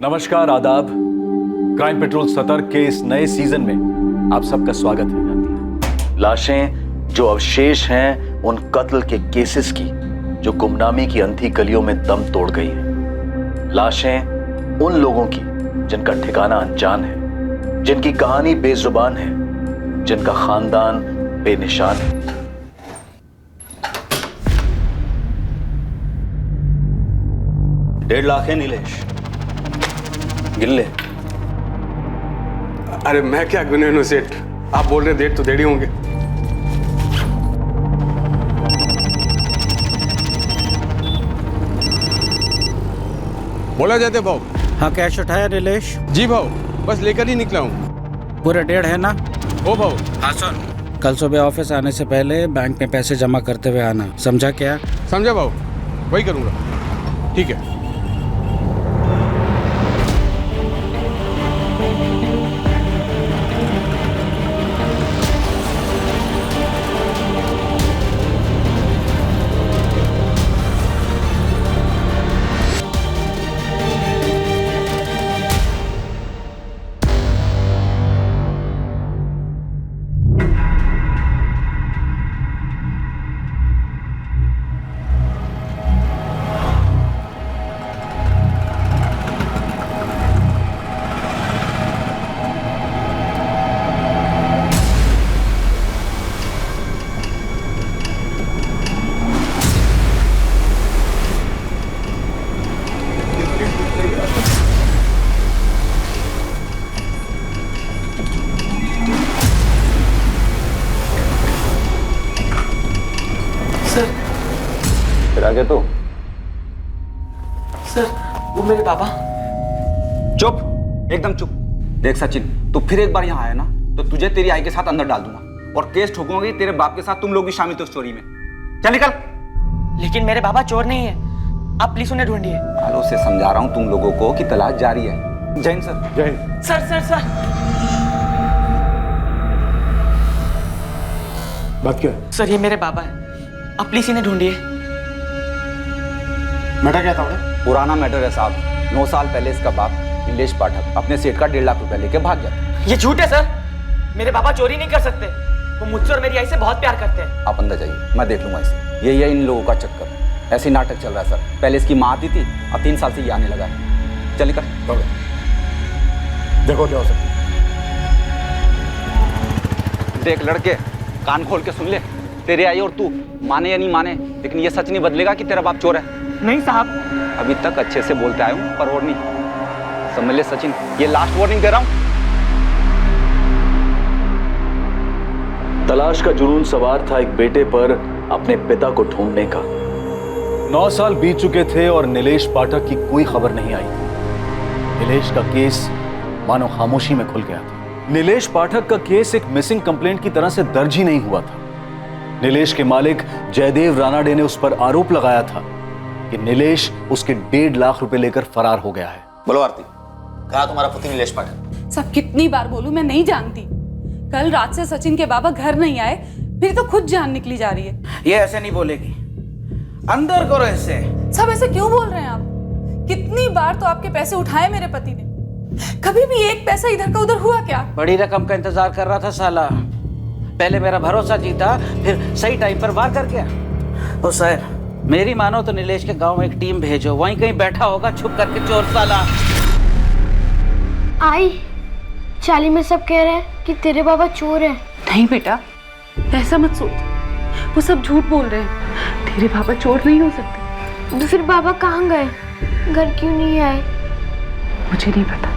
नमस्कार, आदाब। Crime petrol सतर्क के इस नए सीजन में आप सबका स्वागत है। लाशें जो अवशेष हैं उन कत्ल के केसेस की जो गुमनामी की अंधी गलियों में दम तोड़ गई है। लाशें उन लोगों की जिनका ठिकाना अनजान है, जिनकी कहानी बेजुबान है, जिनका खानदान बेनिशान है। $1.5 लाख है नीलेश, गिन ले। अरे मैं क्या गिने सेठ, आप बोल रहे 1.5 तो 1.5 होंगे। बोला जाते भाव। हाँ, कैश उठाया नीलेश? जी भाव, बस लेकर ही निकला हूँ। पूरे 1.5 है ना? ओ भाव। हाँ सुन, कल सुबह ऑफिस आने से पहले बैंक में पैसे जमा करते हुए आना, समझा क्या? समझा भाव, वही करूँगा। ठीक है। फिर आगे तो सर, वो मेरे पापा। चुप, एकदम चुप। देख सचिन, तू फिर एक बार यहाँ आया ना तो तुझे तेरी आई के साथ अंदर डाल दूंगा और केस ठोकूंगी तेरे बाप के साथ। तुम लोग भी शामिल थे उस चोरी में। चल निकल। लेकिन मेरे पापा चोर नहीं है, आप प्लीज उन्हें ढूंढिए। आलो से समझा रहा हूँ तुम लोगों को कि तलाश जारी है। जय हिंद सर। जय हिंद। सर सर सर बात क्या है? सर, ये मेरे पापा है, आप प्लीज इन्हें ढूंढिए। मैटर क्या था? पुराना मैटर है साहब। 9 साल पहले इसका बाप नीलेश पाठक अपने सेठ का 1.5 लाख रुपए लेके भाग गया। ये झूठ है सर, मेरे पापा चोरी नहीं कर सकते। वो मुझसे और मेरी आई से बहुत प्यार करते हैं। आप अंदर जाइए, मैं देख लूंगा इसे। यही है इन लोगों का चक्कर। ऐसे नाटक चल रहा है सर। पहले इसकी माँ आती थी, अब 3 साल से ये आने लगा है। चल निकल। देखो क्या हो सकता है। देख लड़के, कान खोल के सुन ले। तेरे आई और तू माने या नहीं माने, लेकिन ये सच नहीं बदलेगा कि तेरा बाप चोर है। नहीं साहब। अभी तक अच्छे से बोलते आया हूँ, पर और नहीं। समझ ले सचिन, ये लास्ट वार्निंग दे रहा हूँ। तलाश का जुनून सवार था एक बेटे पर अपने पिता को ढूंढने का। 9 साल बीत चुके थे और नीलेश पाठक की कोई खबर नहीं आई थी। नीलेश का केस मानो खामोशी में खुल गया था। नीलेश पाठक का केस एक मिसिंग कंप्लेंट की तरह से दर्ज ही नहीं हुआ था। नीलेश के मालिक जयदेव रानाडे ने उस पर आरोप लगाया था कि नीलेश उसके 1.5 लाख रुपए लेकर फरार हो गया है। बोलो आरती, कहा तुम्हारा पति नीलेश पाठक? सब कितनी बार बोलूं, मैं नहीं जानती। कल रात से सचिन के बाबा घर नहीं आए, फिर तो खुद जान निकली जा रही है। ये ऐसे नहीं बोलेगी, अंदर करो ऐसे। सब ऐसे क्यों बोल रहे हैं आप? कितनी बार तो आपके पैसे उठाए मेरे पति ने, कभी भी एक पैसा इधर का उधर हुआ क्या? बड़ी रकम का इंतजार कर रहा था साला। पहले मेरा भरोसा जीता, फिर सही टाइम पर वार कर गया। ओ सर, मेरी मानो तो नीलेश के गांव में एक टीम भेजो, वहीं कहीं बैठा होगा छुप करके चोर साला। आई, चाली में सब कह रहे हैं कि तेरे बाबा चोर है। नहीं बेटा, ऐसा मत सोच, वो सब झूठ बोल रहे हैं। तेरे बाबा चोर नहीं हो सकते। तो फिर बाबा कहाँ गए? घर क्यों नहीं आए? मुझे नहीं पता।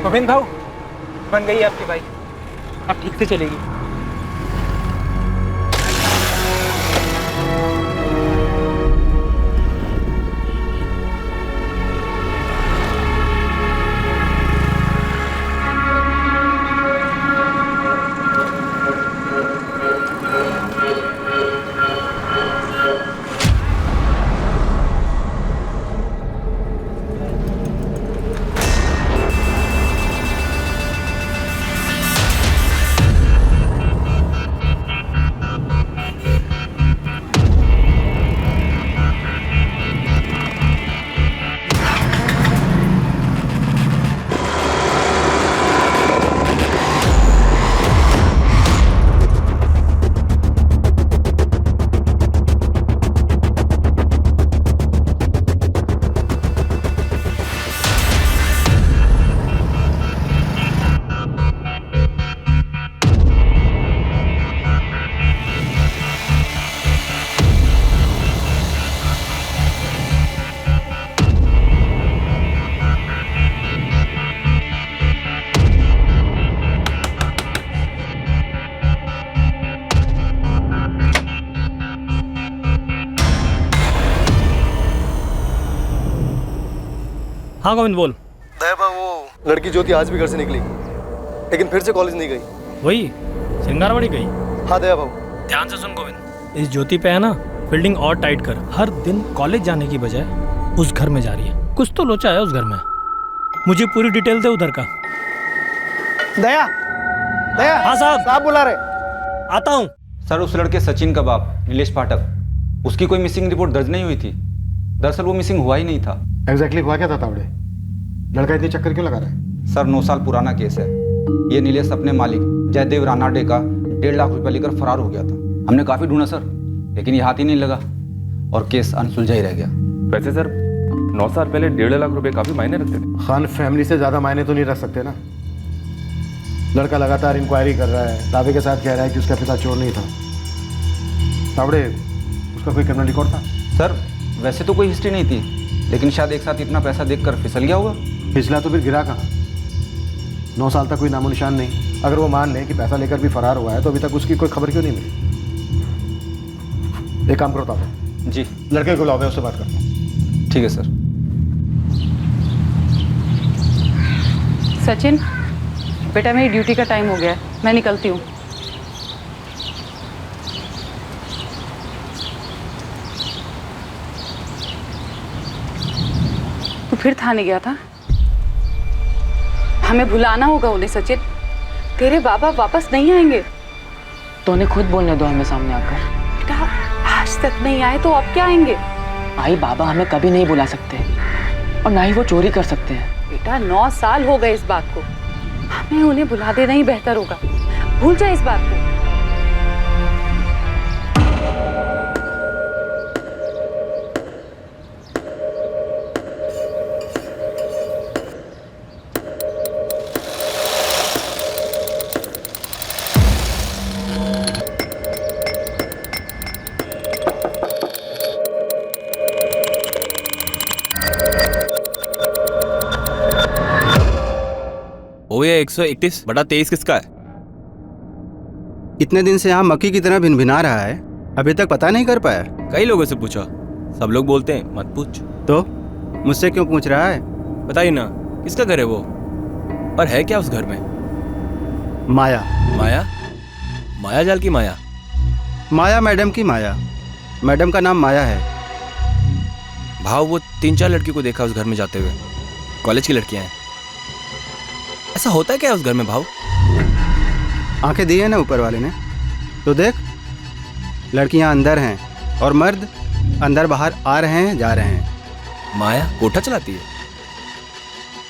गोविंद भाऊ, बन गई है आपकी बाइक, अब ठीक से चलेगी। हाँ गोविंद बोल। दया वो लड़की ज्योति आज भी घर से निकली, लेकिन फिर से कॉलेज नहीं गई। वही सिंगारवाड़ी गई। हाँ दया बाबू। ध्यान से सुन गोविंद, इस ज्योति पे है ना फील्डिंग और टाइट कर। हर दिन कॉलेज जाने की बजाय उस घर में जा रही है। कुछ तो लोचा है उस घर में। मुझे पूरी डिटेल दे उधर का। दया दया। हाँ साहब बुला रहे। आता हूँ। सर उस लड़के सचिन का बाप नीलेश पाठक, उसकी कोई मिसिंग रिपोर्ट दर्ज नहीं हुई थी। दरअसल वो मिसिंग हुआ ही नहीं था। एग्जैक्टली हुआ क्या था तावड़े? लड़का इतनी चक्कर क्यों लगा रहा है? सर 9 साल पुराना केस है। ये नीलेश अपने मालिक जयदेव रानाडे का 1.5 लाख रुपया लेकर फरार हो गया था। हमने काफी ढूंढा सर, लेकिन ये हाथ ही नहीं लगा और केस अनसुलझा ही रह गया। वैसे सर 9 साल पहले 1.5 लाख रुपए काफी मायने रखते थे। खान फैमिली से ज्यादा मायने तो नहीं रख सकते ना। लड़का लगातार इंक्वायरी कर रहा है, दावे के साथ कह रहा है कि उसका पिता चोर नहीं था। तावड़े उसका कोई क्रिमिनल रिकॉर्ड था? सर वैसे तो कोई हिस्ट्री नहीं थी, लेकिन शायद एक साथ इतना पैसा देखकर फिसल गया होगा। पिछला तो फिर गिरा कहाँ? 9 साल तक कोई नामो निशान नहीं। अगर वो मान ले कि पैसा लेकर भी फरार हुआ है तो अभी तक उसकी कोई खबर क्यों नहीं मिली? एक काम करो तावड़े। जी। लड़के को लाओ, मैं उससे बात करता हूँ। ठीक है सर। सचिन बेटा मेरी ड्यूटी का टाइम हो गया है, मैं निकलती हूँ। तू फिर थाने गया था? हमें भुलाना होगा उन्हें सचिन। तेरे बाबा वापस नहीं आएंगे। तो उन्हें खुद बोलने दो हमें सामने आकर। बेटा आज तक नहीं आए तो अब क्या आएंगे? आई बाबा हमें कभी नहीं बुला सकते और ना ही वो चोरी कर सकते हैं। बेटा 9 साल हो गए इस बात को, हमें उन्हें बुला देना ही बेहतर होगा। भूल जा इस बात को। ये 131/23 किसका है? इतने दिन से यहाँ मक्खी की तरह भिनभिना रहा है, अभी तक पता नहीं कर पाया। कई लोगों से पूछा, सब लोग बोलते हैं मत पूछ। तो मुझसे क्यों पूछ रहा है? बताइए ना किसका घर है वो, और है क्या उस घर में? माया। माया? माया जाल की माया? माया मैडम की माया। मैडम का नाम माया है। भाव वो 3-4 लड़कियों को देखा उस घर में जाते हुए, कॉलेज की लड़कियां हैं। ऐसा होता है क्या उस घर में भाव? आंखें दी है ना ऊपर वाले ने, तो देख लड़कियां अंदर हैं और मर्द अंदर बाहर आ रहे हैं जा रहे हैं। माया कोठा चलाती है?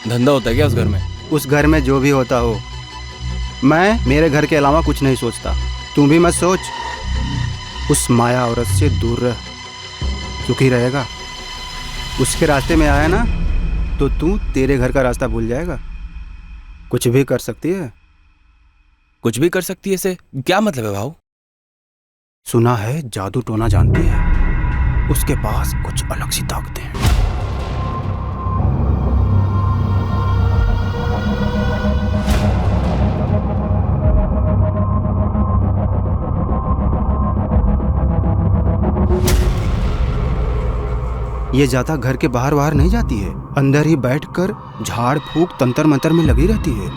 धंधा होता है क्या उस घर में? उस घर में जो भी होता हो, मैं मेरे घर के अलावा कुछ नहीं सोचता। तू भी मत सोच। उस माया औरत से दूर रह, सुखी रहेगा। उसके रास्ते में आया ना तो तू तेरे घर का रास्ता भूल जाएगा। कुछ भी कर सकती है। कुछ भी कर सकती है से क्या मतलब है भाव? सुना है जादू टोना जानती है, उसके पास कुछ अलग सी ताकतें हैं। ये ज्यादा घर के बाहर बाहर नहीं जाती है, अंदर ही बैठकर झाड़ फूक तंत्र मंत्र में लगी रहती है।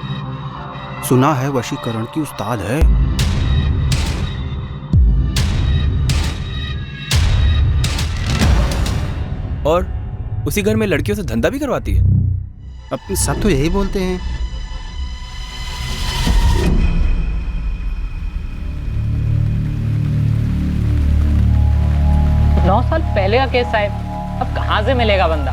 सुना है वशीकरण की उस्ताद है। और उसी घर में लड़कियों से धंधा भी करवाती है? अब सब तो यही बोलते हैं। नौ साल पहले का केस साहब, अब कहाँ से मिलेगा बंदा?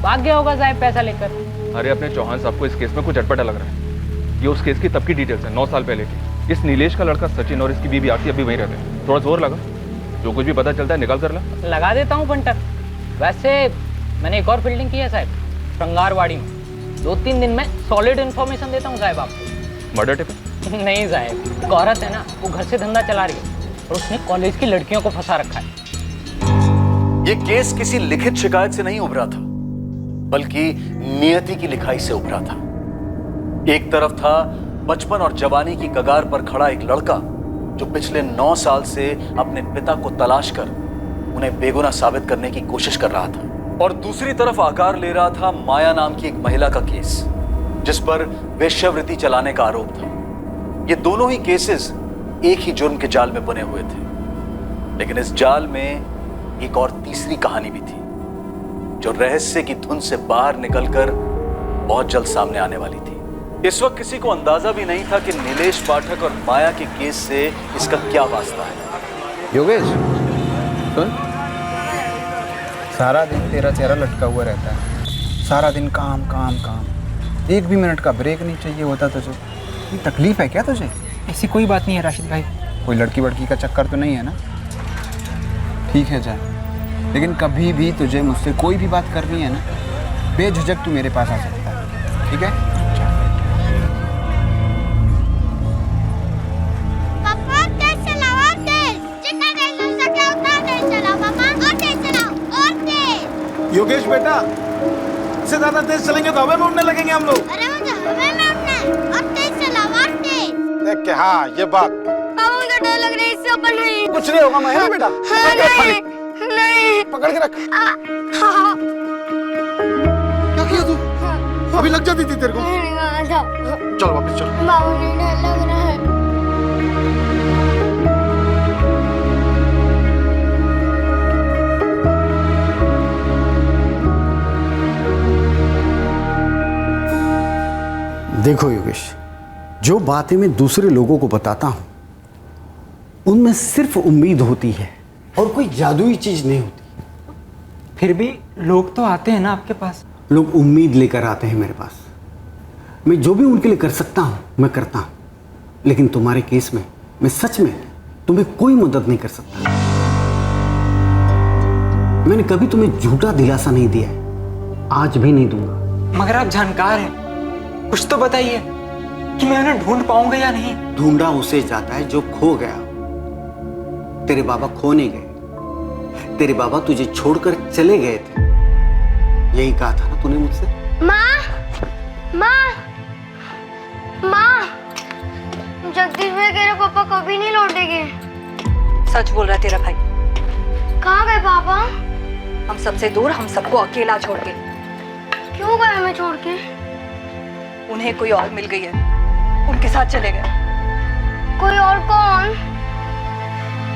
भाग गया होगा साहब पैसा लेकर। अरे अपने चौहान साहब को इस केस में कुछ अटपटा लग रहा है। ये उस केस की तब की डिटेल्स है, 9 साल पहले की। इस नीलेश का लड़का सचिन और इसकी बीवी आरती अभी वहीं रहते हैं। थोड़ा जोर लगा, जो कुछ भी पता चलता है निकाल कर ला। लगा देता हूँ पंटर। वैसे मैंने एक और फील्डिंग की है साहब, श्रृंगारवाड़ी में। 2-3 दिन में सॉलिड इन्फॉर्मेशन देता हूँ साहब आपको। Murder tip? नहीं साहब, एक औरत है ना, वो घर से धंधा चला रही है और उसने कॉलेज की लड़कियों को फंसा रखा है। ये केस किसी लिखित शिकायत से नहीं उभरा था, बल्कि नियति की लिखाई से उभरा था। एक तरफ था बचपन और जवानी की कगार पर खड़ा एक लड़का जो पिछले 9 साल से अपने पिता को तलाश कर उन्हें बेगुनाह साबित करने की कोशिश कर रहा था, और दूसरी तरफ आकार ले रहा था माया नाम की एक महिला का केस, जिस पर वेश्यावृत्ति चलाने का आरोप था। ये दोनों ही केसेस एक ही जुर्म के जाल में बुने हुए थे, लेकिन इस जाल में एक और तीसरी कहानी भी थी, जो रहस्य की धुन से बाहर निकलकर बहुत जल्द सामने आने वाली थी। इस वक्त किसी को अंदाजा भी नहीं था कि नीलेश पाठक और माया के केस से इसका क्या वास्ता है। योगेश सुन, सारा दिन तेरा चेहरा लटका हुआ रहता है, सारा दिन काम काम काम, एक भी मिनट का ब्रेक नहीं चाहिए होता तुझे। ये तकलीफ है क्या तुझे? ऐसी कोई बात नहीं है राशिद भाई। कोई लड़की वड़की का चक्कर तो नहीं है ना? ठीक है जा, लेकिन कभी भी तुझे मुझसे कोई भी बात करनी है ना, बेझिझक तू मेरे पास आ सकता है, ठीक है? पापा तेज चलाओ, तेज, जितना तेज हो सके उतना तेज चलाओ पापा, और तेज चलाओ, और तेज। योगेश बेटा, इससे ज्यादा तेज चलेंगे तो हवा में उड़ने लगेंगे हम लोग। अरे मुझे हवा में उड़ना है, और तेज चलाओ, और तेज। देख के हाँ ये बात। पापा मुझे डर लग रहा है, इससे ऊपर नहीं। कुछ नहीं होगा मैं बेटा। हाँ, नहीं, नहीं। पकड़ के रख। हाँ। क्या किया तू? अभी लग जाती थी तेरे को। चल वापस चल। बाबू ने डर लग रहा है। देखो योगेश, जो बातें मैं दूसरे लोगों को बताता हूं उनमें सिर्फ उम्मीद होती है और कोई जादुई चीज नहीं होती। फिर भी लोग तो आते हैं ना आपके पास। लोग उम्मीद लेकर आते हैं मेरे पास। मैं जो भी उनके लिए कर सकता हूं मैं करता हूं, लेकिन तुम्हारे केस में मैं सच में तुम्हें कोई मदद नहीं कर सकता। मैंने कभी तुम्हें झूठा दिलासा नहीं दिया है, आज भी नहीं दूंगा। मगर आप जानकार हैं, कुछ तो बताइए कि मैं उन्हें ढूंढ पाऊंगा या नहीं। ढूंढा उसे जाता है जो खो गया। तेरे बाबा खो नहीं गए, तेरे बाबा तुझे छोड़कर चले गए थे। यही कहा था ना तूने मुझसे? माँ, माँ, माँ, जगदीश भाई कह रहे पापा कभी नहीं लौटेंगे। सच बोल रहा है तेरा भाई। कहाँ गए पापा? हम सबसे दूर, हम सबको अकेला छोड़ के। क्यों गए हमें छोड़ के? उन्हें कोई और मिल गई है, उनके साथ चले गए। कोई और कौन?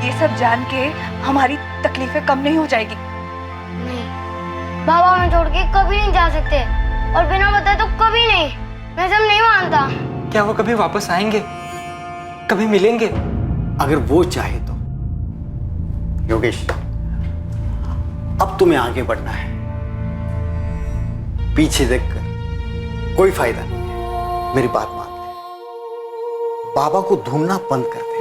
ये सब जान के हमारी तकलीफें कम नहीं हो जाएगी। नहीं, बाबा हमें छोड़ के कभी नहीं जा सकते, और बिना बताए तो कभी नहीं। मैं सब नहीं मानता। क्या वो कभी वापस आएंगे, कभी मिलेंगे? अगर वो चाहे तो। योगेश, अब तुम्हें आगे बढ़ना है, पीछे देखकर कोई फायदा नहीं है। मेरी बात मान ले, बाबा को ढूंढना बंद कर दे।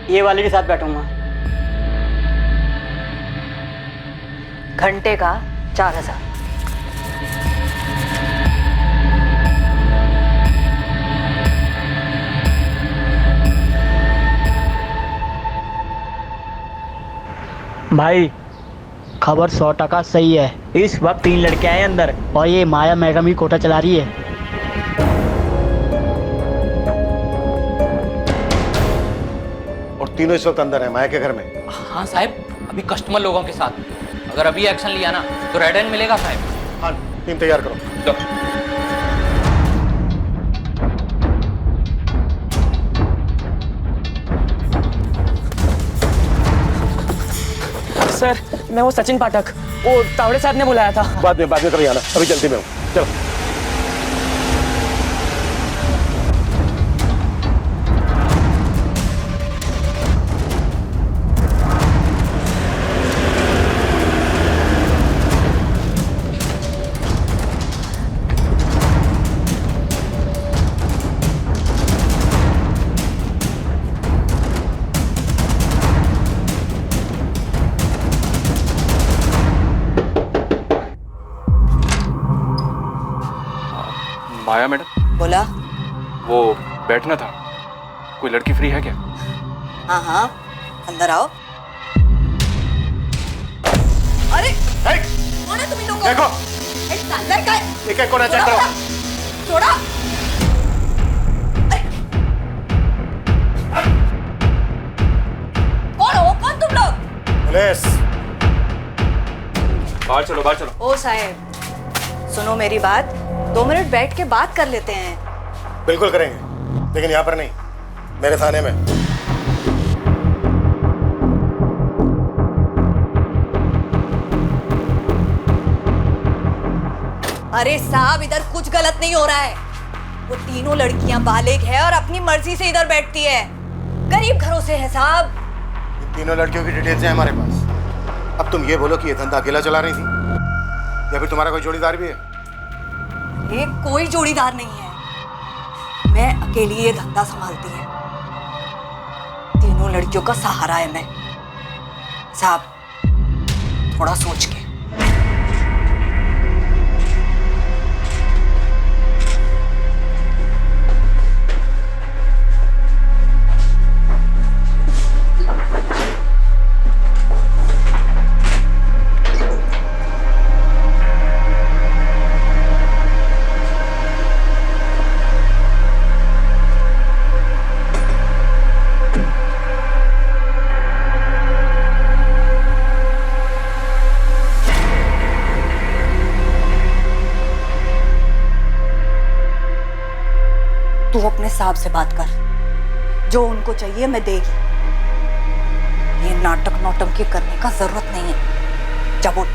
ये वाले के साथ बैठूंगा। घंटे का 4000। भाई खबर 100% सही है। इस वक्त 3 लड़के आए अंदर, और ये माया मैडम ही कोटा चला रही है। तीनों इस वक्त अंदर है माया के घर में। हाँ साहब, अभी कस्टमर लोगों के साथ। अगर अभी एक्शन लिया ना तो रेड हैंड मिलेगा साहब। हाँ, टीम तैयार करो। सर, मैं वो सचिन पाठक, वो तावड़े साहब ने बुलाया था। बाद में कभी आना, अभी जल्दी में हूँ। चलो। माया मैडम, बोला। वो बैठना था, कोई लड़की फ्री है क्या? हाँ हाँ, अंदर आओ। अरे कौन है तुम इन लोगों को? देखो अंदर का है। एक कोना चेक करो। छोड़ो। कौन हो? कौन तुम लोग? पुलिस। बाहर चलो, बाहर चलो। ओ साहब, सुनो मेरी बात, 2 मिनट बैठ के बात कर लेते हैं। बिल्कुल करेंगे, लेकिन यहाँ पर नहीं, मेरे थाने में। अरे साहब, इधर कुछ गलत नहीं हो रहा है। वो तीनों लड़कियां बालिग है और अपनी मर्जी से इधर बैठती है। गरीब घरों से है साहब। इन तीनों लड़कियों की डिटेल्स हैं हमारे पास। अब तुम ये बोलो कि ये धंधा अकेला चला रही थी या फिर तुम्हारा कोई जोड़ीदार भी है? ये कोई जोड़ीदार नहीं है, मैं अकेली ये धंधा संभालती है। तीनों लड़कियों का सहारा है मैं। साहब, थोड़ा सोच के। तू अपने साहब से बात कर, जो उनको चाहिए मैं देगी। ये नाटक नौटंकी करने का जरूरत नहीं है। जा बोल,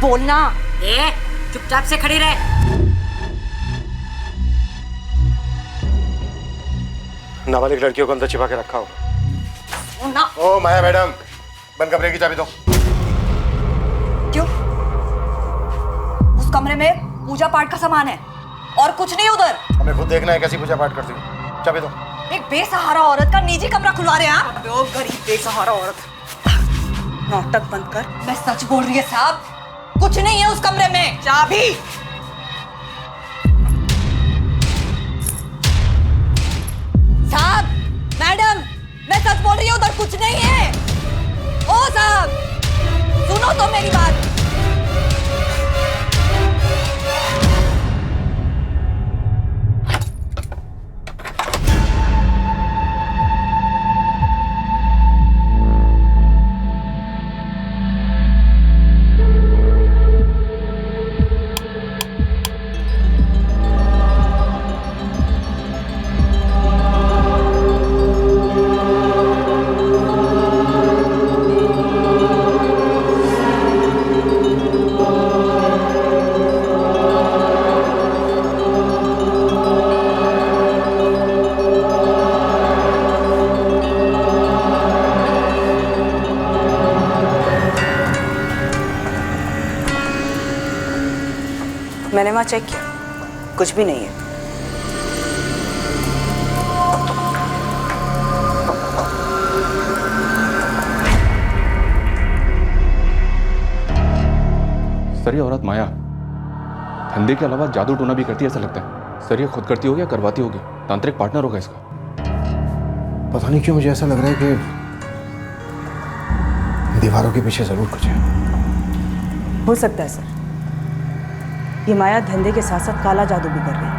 बोलना। चुपचाप से खड़ी रहे। नाबालिग लड़कियों को अंदर छिपा के रखा होगा। ना। ओ माया मैडम, बंद कमरे की चाबी दो। क्यों? उस कमरे में पूजा पाठ का सामान है और कुछ नहीं उधर। हमें खुद देखना है कैसी पूजा पाठ करती हो। चाबी दो। एक बेसहारा औरत का निजी कमरा खुलवा रहे हैं आप? गरीब बेसहारा औरत। नाटक बंद कर, मैं सच बोल रही है साहब, कुछ नहीं है उस कमरे में। चाबी। साहब, मैडम, मैं सच बोल रही हूँ, उधर कुछ नहीं है। ओ साहब, सुनो तो मेरी बात। मैंने वहां चेक किया, कुछ भी नहीं है। सर, ये औरत माया धंधे के अलावा जादू टोना भी करती है ऐसा लगता है। सर, ये खुद करती होगी या करवाती होगी? तांत्रिक पार्टनर होगा इसका। पता नहीं क्यों मुझे ऐसा लग रहा है कि दीवारों के पीछे जरूर कुछ है। हो सकता है सर, ये माया धंधे के साथ साथ काला जादू भी कर रही है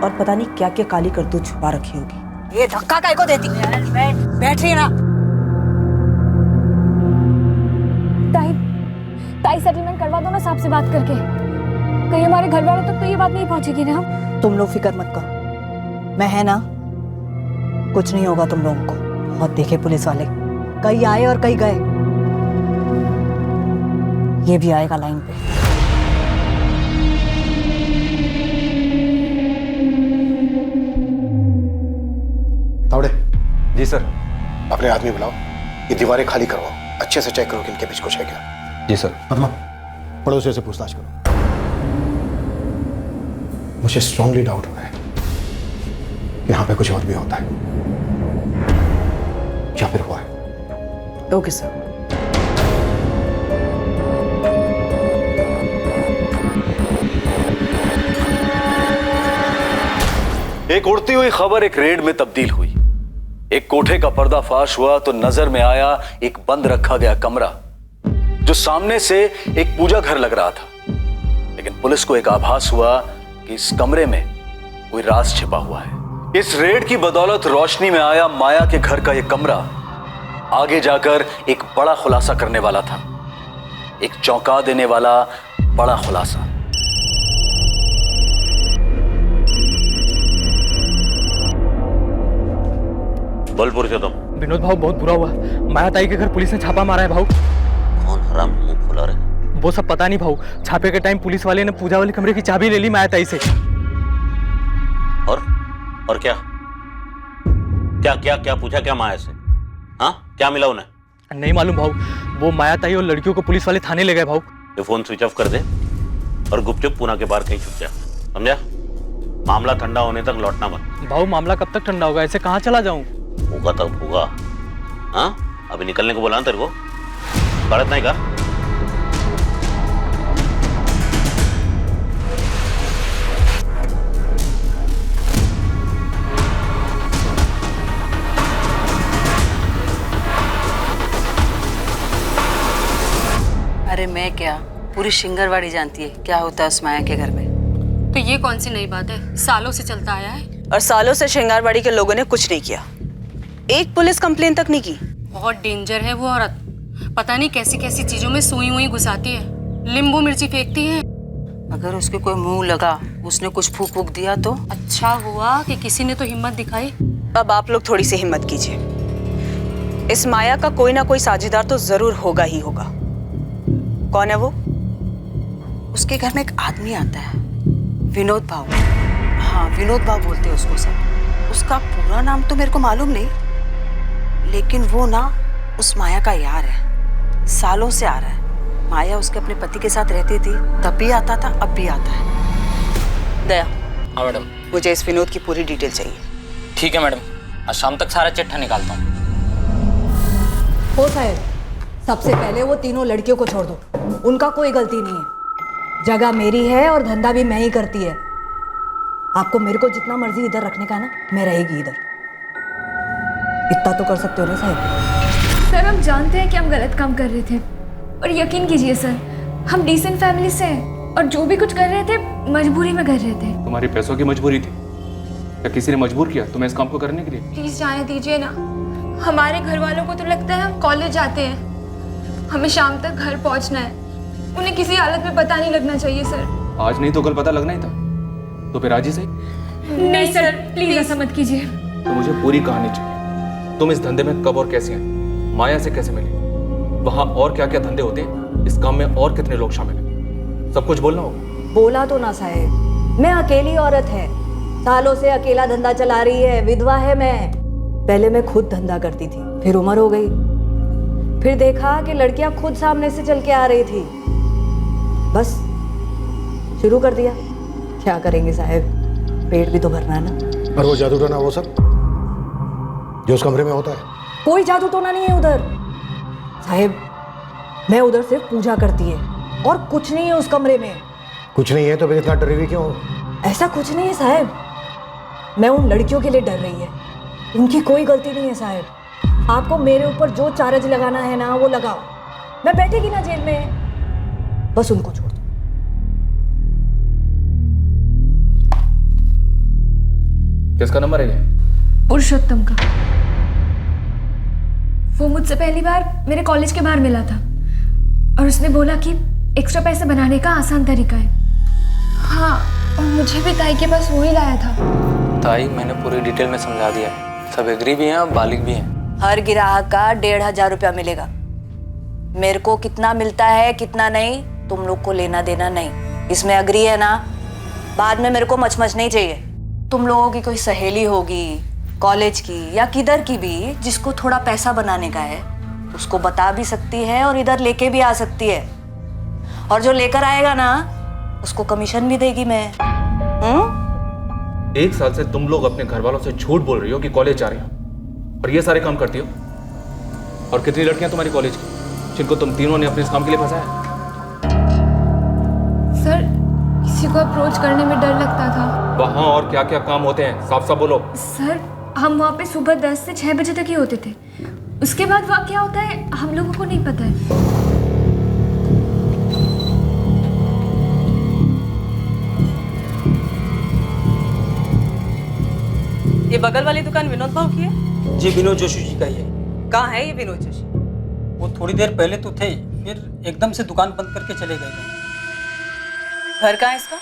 और पता नहीं क्या क्या काली करतूत छुपा रखी होगी। ये धक्का काय को देती? बैठ रही है ना। ताई सेटलमेंट करवा दो ना साहब से बात करके। कहीं हमारे घर वालों तक तो ये बात नहीं पहुंचेगी ना। तुम लोग फिक्र मत करो, मैं है ना, कुछ नहीं होगा तुम लोगों को। बहुत देखे पुलिस वाले, कई आए और कई गए। ये भी आएगा लाइन पे। तावड़े। जी सर। अपने आदमी बुलाओ, ये दीवारें खाली करवाओ, अच्छे से चेक करो कि इनके बीच कुछ है क्या। जी सर। पद्मा, पड़ोसियों से पूछताछ करो। मुझे स्ट्रांगली डाउट हो रहा है यहाँ पे कुछ और भी होता है या फिर हुआ है। Okay sir. एक उड़ती हुई खबर एक रेड में तब्दील हुई। एक कोठे का पर्दाफाश हुआ तो नजर में आया एक बंद रखा गया कमरा जो सामने से एक पूजा घर लग रहा था। लेकिन पुलिस को एक आभास हुआ कि इस कमरे में कोई राज छिपा हुआ है। इस रेड की बदौलत रोशनी में आया माया के घर का यह कमरा आगे जाकर एक बड़ा खुलासा करने वाला था, एक चौंका देने वाला बड़ा खुलासा। बोल पुरुषोत्तम। विनोद भाऊ बहुत बुरा हुआ। माया ताई के घर पुलिस ने छापा मारा है भाऊ। कौन हराम मुंह खोला रहे? वो सब पता नहीं भाऊ। छापे के टाइम पुलिस वाले ने पूजा वाले कमरे की चाबी ले ली माया ताई से। और क्या क्या क्या क्या पूछा क्या माया से? हाँ, क्या मिला उन्हें? नहीं मालूम भाऊ। वो माया ताई और लड़कियों को पुलिस वाले थाने ले गए भाऊ। ये फोन स्विच ऑफ कर दे और गुपचुप पूना के बाहर कहीं छुप जा, समझा? मामला ठंडा होने तक लौटना मत। भाऊ मामला कब तक ठंडा होगा? ऐसे कहाँ चला जाऊं? होगा तब होगा। हाँ, अभी निकलने को बोला ना तेरे को, भारत नहीं का? अरे मैं क्या, पूरी शिंगरवाड़ी जानती है क्या होता है उस माया के घर में। तो ये कौन सी नई बात है? सालों से चलता आया है। और सालों से श्रृंगारवाड़ी के लोगों ने कुछ नहीं किया, एक पुलिस कंप्लेन तक नहीं की। बहुत डेंजर है वो औरत। पता नहीं कैसी कैसी चीजों में सुई हुई घुसाती है, नींबू मिर्ची फेंकती है। अगर उसके कोई मुंह लगा, उसने कुछ फूक फूक दिया तो? अच्छा हुआ कि किसी ने तो हिम्मत दिखाई। अब आप लोग थोड़ी सी हिम्मत कीजिए, इस माया का कोई ना कोई साझेदार तो जरूर होगा ही होगा। कौन है वो? उसके घर में एक आदमी आता है, विनोद भाऊ। हाँ, विनोद भाऊ बोलते हैं उसको सब। उसका पूरा नाम तो मेरे को मालूम नहीं, लेकिन वो ना उस माया का यार है, सालों से आ रहा है। माया उसके अपने पति के साथ रहती थी, तब भी आता था, अब भी आता है। दया। हाँ मैडम। मुझे इस विनोद की पूरी डिटेल चाहिए। ठीक है मैडम, आज शाम तक सारा चिट्ठा निकालता हूँ। हो साहब, सबसे पहले वो तीनों लड़कियों को छोड़ दो, उनका कोई गलती नहीं है। जगह मेरी है और धंधा भी मैं ही करती है। आपको मेरे को जितना मर्जी इधर रखने का ना, मैं रहेगी इधर। इतना तो कर सकते हो ना साहब? सर हम जानते हैं कि हम गलत काम कर रहे थे, और यकीन कीजिए सर, हम डिसेंट फैमिली से हैं और जो भी कुछ कर रहे थे मजबूरी में कर रहे थे। तुम्हारी पैसों की मजबूरी थी या किसी ने मजबूर किया तुम्हें इस काम को करने के लिए? प्लीज जाने दीजिए ना। हमारे घर वालों को तो लगता है हम कॉलेज जाते हैं, हमें शाम तक घर पहुंचना है। उन्हें किसी हालत में पता नहीं लगना चाहिए सर। आज नहीं तो कल पता लगना ही था, तो फिर आज ही सही। नहीं सर, प्लीज ऐसा मत कीजिए। तो मुझे पूरी कहानी चाहिए। तुम इस धंधे में कब और कैसे आई, माया से कैसे मिली, वहाँ और क्या क्या धंधे होते हैं, इस काम में और कितने लोग शामिल हैं, सब कुछ बोलना होगा। बोला तो ना साहब, मैं अकेली औरत है, सालों से अकेला धंधा चला रही है, विधवा है मैं। पहले मैं खुद धंधा करती थी, फिर उम्र हो गई, फिर देखा कि लड़कियां खुद सामने से चल के आ रही थी, बस शुरू कर दिया। क्या करेंगे साहब, पेट भी तो भरना है ना। और वो जादू टोना वो सब जो उस कमरे में होता है? कोई जादू टोना नहीं है उधर साहब, मैं उधर सिर्फ पूजा करती है और कुछ नहीं है उस कमरे में। कुछ नहीं है तो फिर इतना डरी हुई क्यों? ऐसा कुछ नहीं है साहब, मैं उन लड़कियों के लिए डर रही है, उनकी कोई गलती नहीं है साहब। आपको मेरे ऊपर जो चार्ज लगाना है ना वो लगाओ, मैं बैठेगी ना जेल में, बस उनको छोड़ दो। किसका नंबर है ये? पुरुषोत्तम का। वो मुझसे पहली बार मेरे कॉलेज के बाहर मिला था और उसने बोला कि एक्स्ट्रा पैसे बनाने का आसान तरीका है। हाँ, और मुझे भी ताई के पास वही लाया था। ताई मैंने पूरी डिटेल में समझा दिया है, सब एग्री भी हैं और बालिग भी हैं। हर ग्राहक का 1500 रुपया मिलेगा। मेरे को कितना मिलता है कितना नहीं, तुम लोग को लेना देना नहीं। इसमें एग्री है ना? बाद में मेरे को मचमच नहीं चाहिए। तुम लोगों की कोई सहेली होगी कॉलेज की या किधर की भी, जिसको थोड़ा पैसा बनाने का है, उसको बता भी सकती है और इधर लेके भी आ सकती है। और जो लेकर आएगा ना, उसको कमीशन भी देगी मैं। 1 साल से तुम लोग अपने घर वालों से झूठ बोल रही हो कि कॉलेज जा रही हो और ये सारे काम करती हो। और कितनी लड़कियां तुम्हारी कॉलेज की जिनको तुम तीनों ने अपने इस काम के लिए फंसाया? सर, किसी को अप्रोच करने में डर लगता था। वहाँ और क्या क्या काम होते हैं, साफ साफ बोलो। सर हम वहाँ पे सुबह 10 से 6 बजे तक ही होते थे। उसके बाद वहाँ क्या होता है हम लोगों को नहीं पता है। ये बगल वाली दुकान विनोद भाव की है? जी विनोद जोशी जी का ही है। कहाँ है ये विनोद जोशी? वो थोड़ी देर पहले तो थे, फिर एकदम से दुकान बंद करके चले गए थे। घर कहाँ है इसका?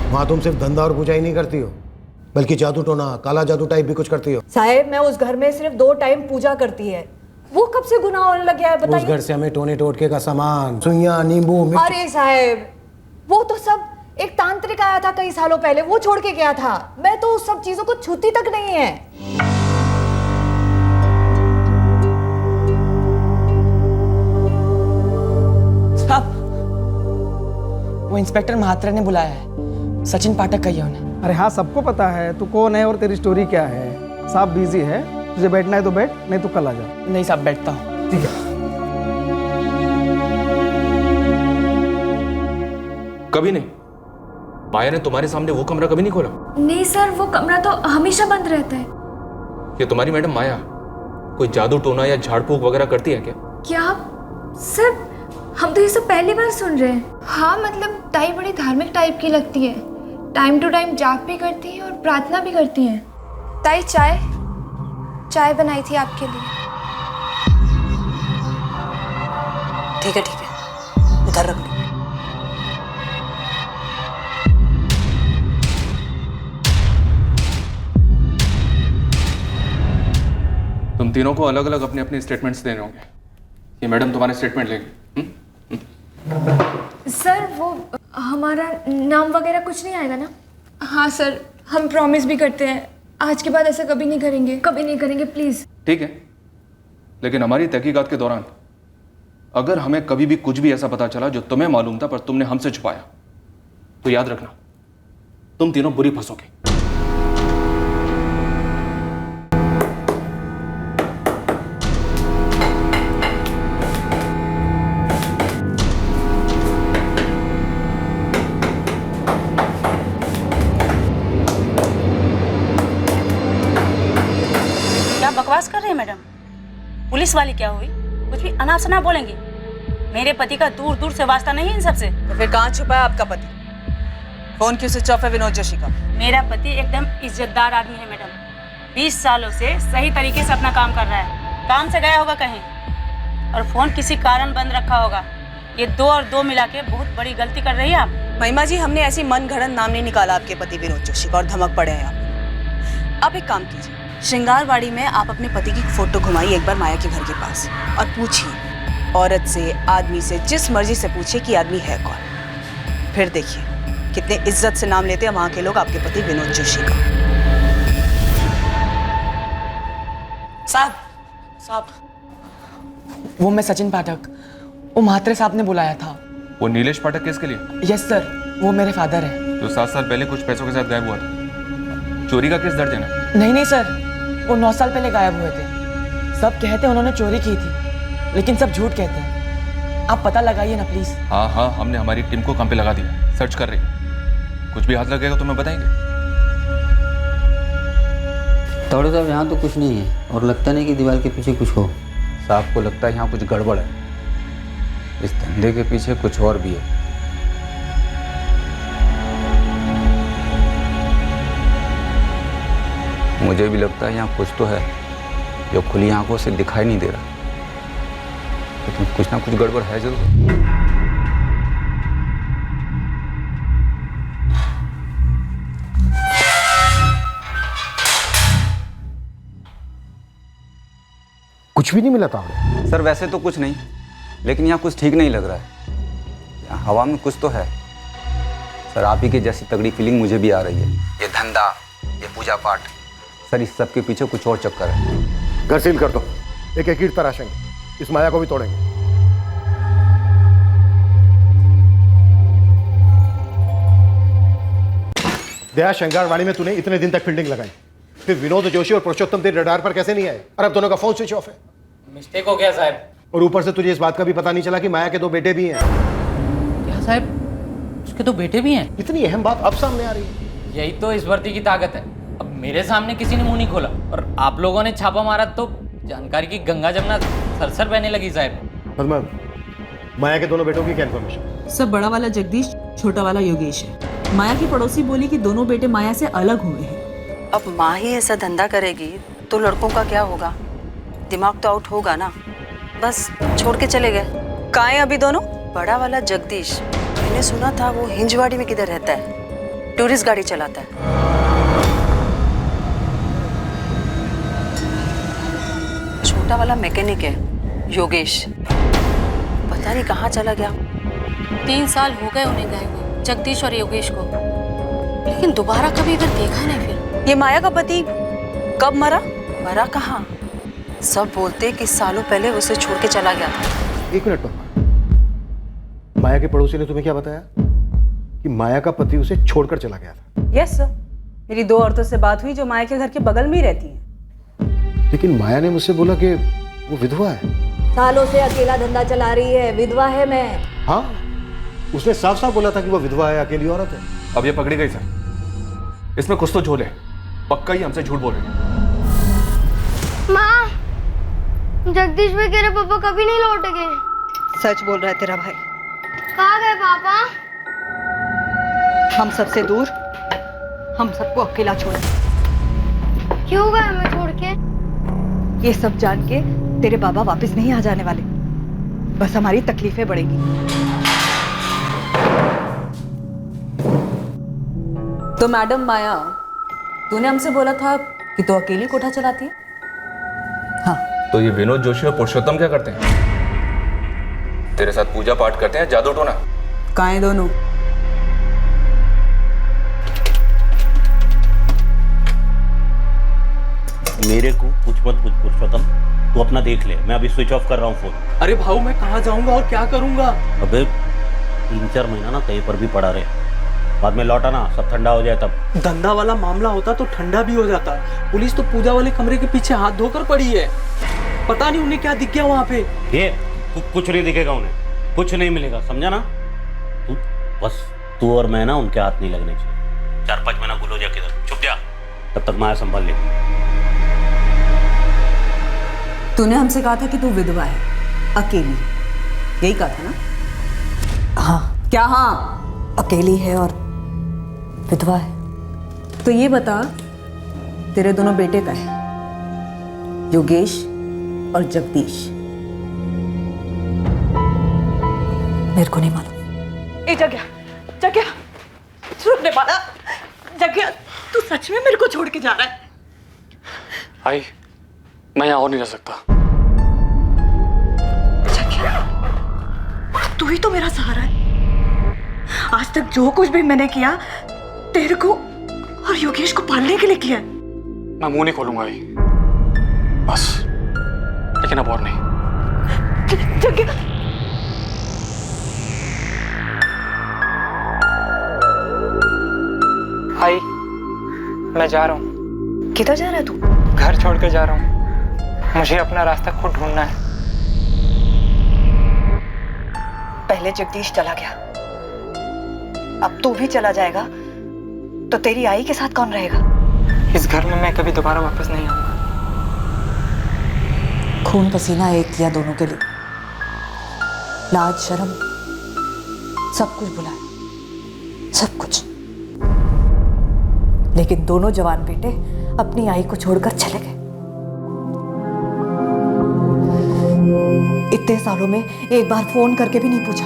वहाँ तुम सिर्फ धंधा और पूजा ही नहीं करती हो, बल्कि जादू टोना, काला जादू टाइप भी कुछ करती हो। साहेब मैं उस घर में सिर्फ 2 टाइम पूजा करती है, वो कब से गुनाह होने लग गया है बताइए। उस घर से हमें टोने टोटके का सामान, सुइयां, नींबू, मिर्च। अरे साहेब वो तो सब एक तांत्रिक आया था कई सालों पहले, वो छोड़ के गया था। मैं तो उस सब चीजों को छूती तक नहीं है। साहब वो इंस्पेक्टर महात्रा ने बुलाया है, सचिन पाठक कहिए उन्हें। अरे हाँ सबको पता है तू कौन है और तेरी स्टोरी क्या है। साहब बिजी है, तुझे बैठना है तो बैठ, नहीं तो कल आ जा। नहीं साहब बैठता हूँ। ठीक है। कभी नहीं, माया ने तुम्हारे सामने वो कमरा कभी नहीं खोला? नहीं सर वो कमरा तो हमेशा बंद रहता है। ये तुम्हारी मैडम माया कोई जादू टोना या झाड़ फूक वगैरह करती है क्या? क्या सर हम तो ये सब पहली बार सुन रहे हैं। हाँ मतलब ताई बड़ी धार्मिक टाइप की लगती है, टाइम टू टाइम जाप भी करती है और प्रार्थना भी करती है। ताई चाय बनाई थी आपके लिए। ठीक है उधर रख लो। तुम तीनों को अलग अलग अपने अपने स्टेटमेंट्स देने होंगे। ये मैडम तुम्हारे स्टेटमेंट लेंगे। सर वो हमारा नाम वगैरह कुछ नहीं आएगा ना? हाँ सर हम प्रॉमिस भी करते हैं आज के बाद ऐसा कभी नहीं करेंगे प्लीज। ठीक है, लेकिन हमारी तहकीकात के दौरान अगर हमें कभी भी कुछ भी ऐसा पता चला जो तुम्हें मालूम था पर तुमने हमसे छुपाया, तो याद रखना तुम तीनों बुरी फंसोगे। बकवास कर रहे हैं मैडम? पुलिस वाली क्या हुई? कुछ भी अनाप शनाप बोलेंगी? मेरे पति का दूर दूर से वास्ता नहीं इन सबसे। तो फिर कहाँ छुपा है आपका पति? फोन क्यों स्विच ऑफ है विनोद जोशी का? मेरा पति एकदम इज्जतदार आदमी है मैडम, 20 सालों से सही तरीके से अपना काम कर रहा है। काम से गया होगा कहीं और फोन किसी कारण बंद रखा होगा। ये 2 और 2 मिला के बहुत बड़ी गलती कर रही है आप। महिमा जी हमने ऐसी मन घड़न नाम नहीं निकाला आपके पति विनोद जोशी का और धमक पड़े हैं आप एक काम कीजिए, श्रृंगारवाड़ी में आप अपने पति की फोटो घुमाइए एक बार माया के घर के पास और पूछिए औरत से, आदमी से, जिस मर्जी से पूछिए कि आदमी है कौन। फिर देखिए कितने इज्जत से नाम लेते हैं वहां के लोग आपके पति विनोद जोशी का। साहब वो मैं सचिन पाठक, वो महात्रे साहब ने बुलाया था। वो नीलेश पाठक केस के लिए? यस सर, वो मेरे फादर है जो 7 साल पहले कुछ पैसों के साथ गायब हुआ था। चोरी का केस दर्ज है ना? नहीं सर, वो 9 साल पहले गायब हुए थे। सब कहते हैं उन्होंने चोरी की थी, लेकिन सब झूठ कहते हैं। आप पता लगाइए ना प्लीज। हाँ हमने हमारी टीम को काम पे लगा दिया, सर्च कर रही है। कुछ भी हाथ लगेगा तो मैं बताएंगे। तावड़े साहब यहाँ तो कुछ नहीं है और लगता नहीं कि दीवार के पीछे कुछ हो। साहब को लगता है यहाँ कुछ गड़बड़ है, इस धंधे के पीछे कुछ और भी है। मुझे भी लगता है यहाँ कुछ तो है जो खुली आंखों से दिखाई नहीं दे रहा, लेकिन कुछ ना कुछ गड़बड़ है जरूर। कुछ भी नहीं मिला था? सर वैसे तो कुछ नहीं, लेकिन यहाँ कुछ ठीक नहीं लग रहा है। यहाँ हवा में कुछ तो है सर। आप ही की जैसी तगड़ी फीलिंग मुझे भी आ रही है। ये धंधा, ये पूजा पाठ, सर इस सब के पीछे कुछ और चक्कर है। घर सील कर दो, एक एक ईंट तराशेंगे, इस माया को भी तोड़ेंगे। दया, शंकरवाड़ी में तूने इतने दिन तक फील्डिंग लगाई, फिर विनोद जोशी और पुरुषोत्तम तेरे रडार पर कैसे नहीं आए? और अब दोनों का फोन स्विच ऑफ है। मिस्टेक हो गया साहब। और ऊपर से तुझे इस बात का भी पता नहीं चला कि माया के 2 बेटे भी हैं। क्या साहब, उसके 2 बेटे भी हैं? इतनी अहम बात अब सामने आ रही है। यही तो इस भर्ती की ताकत है। अब मेरे सामने किसी ने मुंह नहीं खोला और आप लोगों ने छापा मारा तो जानकारी की गंगा जमुना सरसर बहने लगी साहब। माया के दोनों बेटों की क्या इन्फॉर्मेशन? सब बड़ा वाला जगदीश, छोटा वाला योगेश है। माया की पड़ोसी बोली कि दोनों बेटे माया से अलग हुए हैं। अब माँ ही ऐसा धंधा करेगी तो लड़कों का क्या होगा? दिमाग तो आउट होगा ना। बस छोड़ के चले गए। कहाँ हैं अभी दोनों? बड़ा वाला जगदीश, मैंने सुना था वो हिंजवाड़ी में किधर रहता है, टूरिस्ट गाड़ी चलाता है। छोटा वाला मैकेनिक है योगेश, पता नहीं कहाँ चला गया। 3 साल हो गए उन्हें गए हुए, जगदीश और योगेश को, लेकिन दोबारा कभी इधर देखा नहीं। फिर ये माया का पति कब मरा? मरा कहाँ? सब बोलते कि सालों पहले उसे छोड़ के चला गया था। 1 मिनट पर, माया के पड़ोसी ने तुम्हें क्या बताया कि माया का पति उसे छोड़कर चला गया था? यस सर, मेरी 2 औरतों से बात हुई जो माया के घर के बगल में ही रहती हैं। लेकिन माया ने मुझसे बोला कि वो विधवा है। सालों से अकेला धंधा चला रही है, विधवा है मैं। हाँ, उसने साफ साफ बोला था कि वो विधवा है, अकेली औरत है। अब ये पकड़ी गई सर, इसमें कुछ तो झोल है। पक्का ही हमसे झूठ बोल रहे हैं। माँ, जगदीश भाई कह रहे पापा कभी नहीं लौटेंगे। सच बोल रहा है तेरा भाई। कहाँ गए पापा? हम सबसे दूर, हम सबको अकेला छोड़े। क्यों गए हमें छोड़ के? ये सब जान के तेरे बाबा वापस नहीं आ जाने वाले, बस हमारी तकलीफें बढ़ेंगी। तो मैडम माया, तूने हमसे बोला था कि तू अकेली कोठा चलाती है? तो ये विनोद जोशी और पुरुषोत्तम क्या करते हैं? तेरे साथ पूजा पाठ करते हैं, जादू टोना? कहाँ हैं दोनों? मेरे को कुछ मत पूछ पुरुषोत्तम, तू अपना देख ले। मैं अभी स्विच ऑफ कर रहा हूँ फोन। अरे भाऊ, मैं कहाँ जाऊंगा और क्या करूंगा? अबे 3-4 महीना ना कहीं पर भी पड़ा रहे, बाद में लौटा ना सब ठंडा हो जाए तब। धंधा वाला मामला होता तो ठंडा भी हो जाता। पुलिस तो पूजा वाले कमरे के पीछे हाथ धोकर पड़ी है। पता नहीं उन्हें क्या दिख गया वहाँ पे। ये कुछ नहीं दिखेगा उन्हें, कुछ नहीं मिलेगा, समझा ना? तू और मैं ना उनके हाथ नहीं लगने चाहिए। 4-5 महीना गुलो जा किधर, चुप जा, तब तक माया संभाल ले। तूने हमसे कहा था कि तू विधवा है, अकेली, यही कहा था ना? हाँ। क्या हाँ? अकेली है और विधवा है। तो ये बता, तेरे दोनों बेटे का है, योगेश और जगदीश? मेरे को नहीं मालूम। ए जगह, जगह, सुनने वाला जगह, तू सच में मेरे को छोड़ के जा रहा है? आई, मैं यहाँ और नहीं रह सकता। तू ही तो मेरा सहारा है। आज तक जो कुछ भी मैंने किया तेरे को और योगेश को पालने के लिए किया। मैं मुंह नहीं खोलूंगा आई, बस, लेकिन अब और नहीं। आई, मैं जा रहा हूँ। किधर जा रहा है तू? घर छोड़ के जा रहा हूँ, मुझे अपना रास्ता खुद ढूंढना है। पहले जगदीश चला गया, अब तू भी चला जाएगा तो तेरी आई के साथ कौन रहेगा? इस घर में मैं कभी दोबारा वापस नहीं आऊंगा। खून पसीना एक किया दोनों के लिए, लाज शर्म सब कुछ भुलाया, सब कुछ। लेकिन दोनों जवान बेटे अपनी आई को छोड़कर चले गए। इतने सालों में एक बार फोन करके भी नहीं पूछा।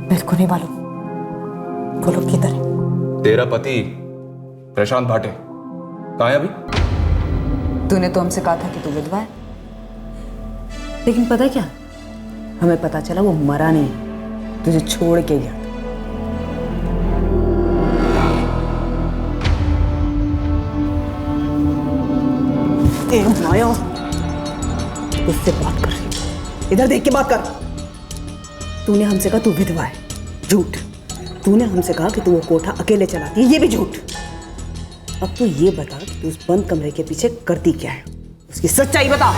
मेरे को नहीं मालूम वो लोग किधर है। तेरा पति प्रशांत भाटे कहाँ है अभी? तूने तो हमसे कहा था कि तू विधवा है, लेकिन पता है क्या, हमें पता चला वो मरा नहीं, तुझे छोड़ के गया। ए माया, उससे बात कर रही हूँ। इधर देख के बात कर। तूने हमसे कहा तू विधवा है, झूठ। तूने हमसे कहा कि तू वो कोठा अकेले चलाती है, ये भी झूठ। अब तू ये बता कि तू उस बंद कमरे के पीछे करती क्या है, उसकी सच्चाई बता।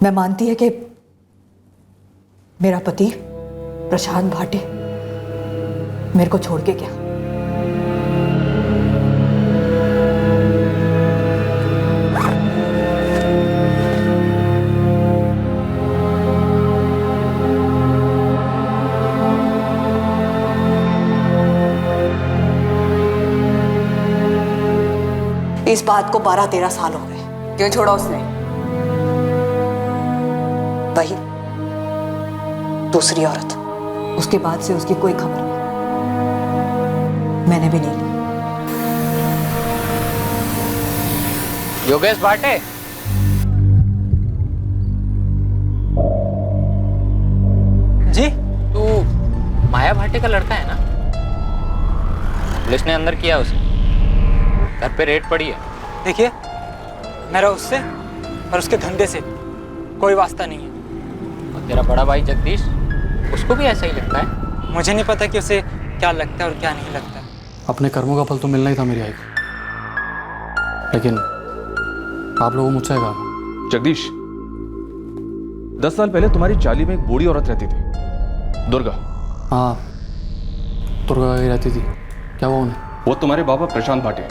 मैं मानती है कि मेरा पति प्रशांत भाटे मेरे को छोड़ के गया। इस बात को 12-13 साल हो गए। क्यों छोड़ा उसने? वही दूसरी औरत। उसके बाद से उसकी कोई खबर नहीं, मैंने भी नहीं ली। योगेश भाटे, जी? तू माया भाटे का लड़का है ना? पुलिस ने अंदर किया उसे, घर पे रेड पड़ी है। देखिए, मेरा उससे और उसके धंधे से कोई वास्ता नहीं है। और तेरा बड़ा भाई जगदीश, उसको भी ऐसा ही लगता है? मुझे नहीं पता कि उसे क्या लगता है और क्या नहीं लगता है। अपने कर्मों का फल तो मिलना ही था मेरी आई को, लेकिन आप लोगों मुझसे कहा। जगदीश, 10 साल पहले तुम्हारी चाली में एक बूढ़ी औरत रहती थी, दुर्गा। हाँ, दुर्गा ही रहती थी। क्या हुआ उन्हें? वो तुम्हारे बाबा प्रशांत भाटे,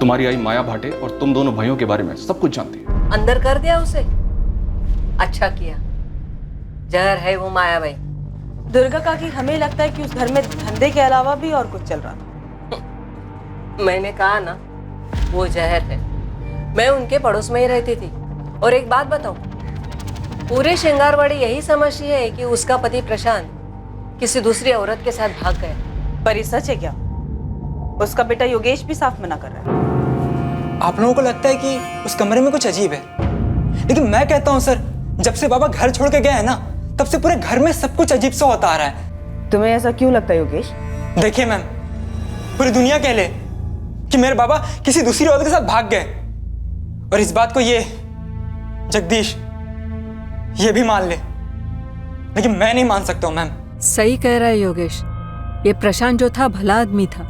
तुम्हारी आई माया भाटे और तुम दोनों भाइयों के बारे में सब कुछ जानती है। अंदर कर दिया उसे? अच्छा किया, जहर है वो माया भाई। दुर्गा काकी, हमें लगता है कि उस घर में धंधे के अलावा भी और कुछ चल रहा था। मैंने कहा ना, वो जहर है। मैं उनके पड़ोस में ही रहती थी। और एक बात बताऊं, पूरे श्रृंगारवाड़ी यही समझती है कि उसका पति प्रशांत किसी दूसरी औरत के साथ भाग गया। पर ये सच है क्या? उसका बेटा योगेश भी साफ मना कर रहा है। आप लोगों को लगता है कि उस कमरे में कुछ अजीब है, लेकिन मैं कहता हूँ सर, जब से बाबा घर छोड़ के गए हैं ना, तब से पूरे घर में सब कुछ अजीब सा होता आ रहा है। तुम्हें ऐसा क्यों लगता है योगेश? देखिए मैम, पूरी दुनिया कह ले कि मेरे बाबा किसी दूसरी औरत के साथ भाग गए, और इस बात को ये जगदीश ये भी मान ले, लेकिन मैं नहीं मान सकता हूँ मैम। सही कह रहा है योगेश, ये प्रशांत जो था भला आदमी था।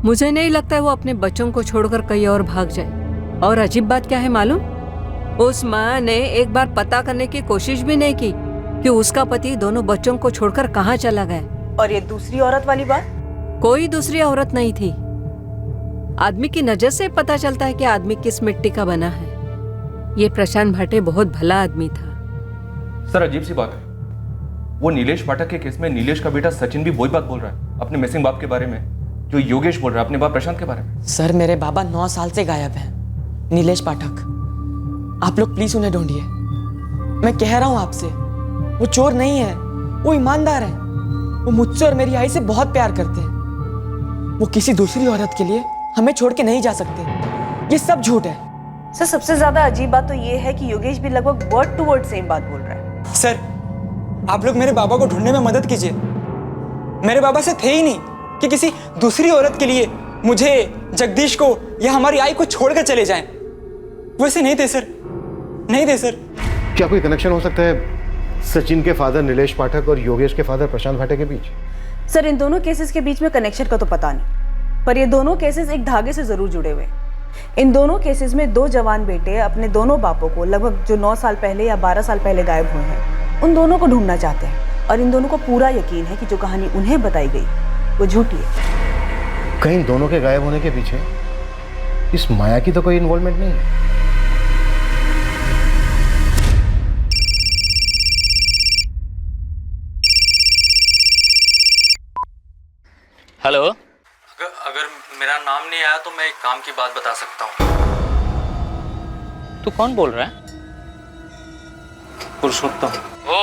मुझे नहीं लगता है वो अपने बच्चों को छोड़कर कहीं और भाग जाए। और अजीब बात क्या है मालूम? उस माँ ने एक बार पता करने की कोशिश भी नहीं की कि उसका पति दोनों बच्चों को छोड़कर कहाँ चला गया। और ये दूसरी औरत वाली बात? कोई दूसरी औरत नहीं थी। आदमी की नजर से पता चलता है कि आदमी किस मिट्टी का बना है। ये प्रशांत भाटे बहुत भला आदमी था। सर, अजीब सी बात है, वो नीलेश पाठक के केस में नीलेश का बेटा सचिन भी वही बात बोल रहा है अपने मिसिंग बाप के बारे में जो योगेश बोल रहा है अपने बाप प्रशांत के बारे में। सर, मेरे बाबा 9 साल से गायब हैं। नीलेश पाठक, आप लोग प्लीज उन्हें ढूंढिए। मैं कह रहा हूं आपसे, वो चोर नहीं है, वो ईमानदार है। वो मुझसे और मेरी आई से बहुत प्यार करते हैं। वो किसी दूसरी औरत के लिए हमें छोड़ के नहीं जा सकते। ये सब झूठ है। सर, सबसे ज्यादा अजीब बात तो ये है कि योगेश भी लगभग वर्ड टू वर्ड सेम बात बोल रहा है। सर, आप लोग मेरे बाबा को ढूंढने में मदद कीजिए। मेरे बाबा से थे ही नहीं कि किसी दूसरी औरत के लिए मुझे, जगदीश को या हमारी आई को छोड़कर चले जाएं। वैसे नहीं थे सर, नहीं थे सर। क्या कोई कनेक्शन हो सकता है सचिन के फादर नीलेश पाठक और योगेश के फादर प्रशांत भाटे के बीच? सर, इन दोनों केसेस के बीच में कनेक्शन का तो पता नहीं, पर ये दोनों केसेस एक धागे से जरूर जुड़े हुए। इन दोनों केसेस में 2 जवान बेटे अपने दोनों बापों को, लगभग जो 9 साल पहले या 12 साल पहले गायब हुए हैं, उन दोनों को ढूंढना चाहते हैं। और इन दोनों को पूरा यकीन है कि जो कहानी उन्हें बताई गई वो झूठी है। कहीं दोनों के गायब होने के पीछे इस माया की तो कोई इन्वॉल्वमेंट नहीं है? हेलो, अगर मेरा मेरा नाम नहीं आया तो मैं एक काम की बात बता सकता हूँ। तू कौन बोल रहा है? पुरुषोत्तम। ओ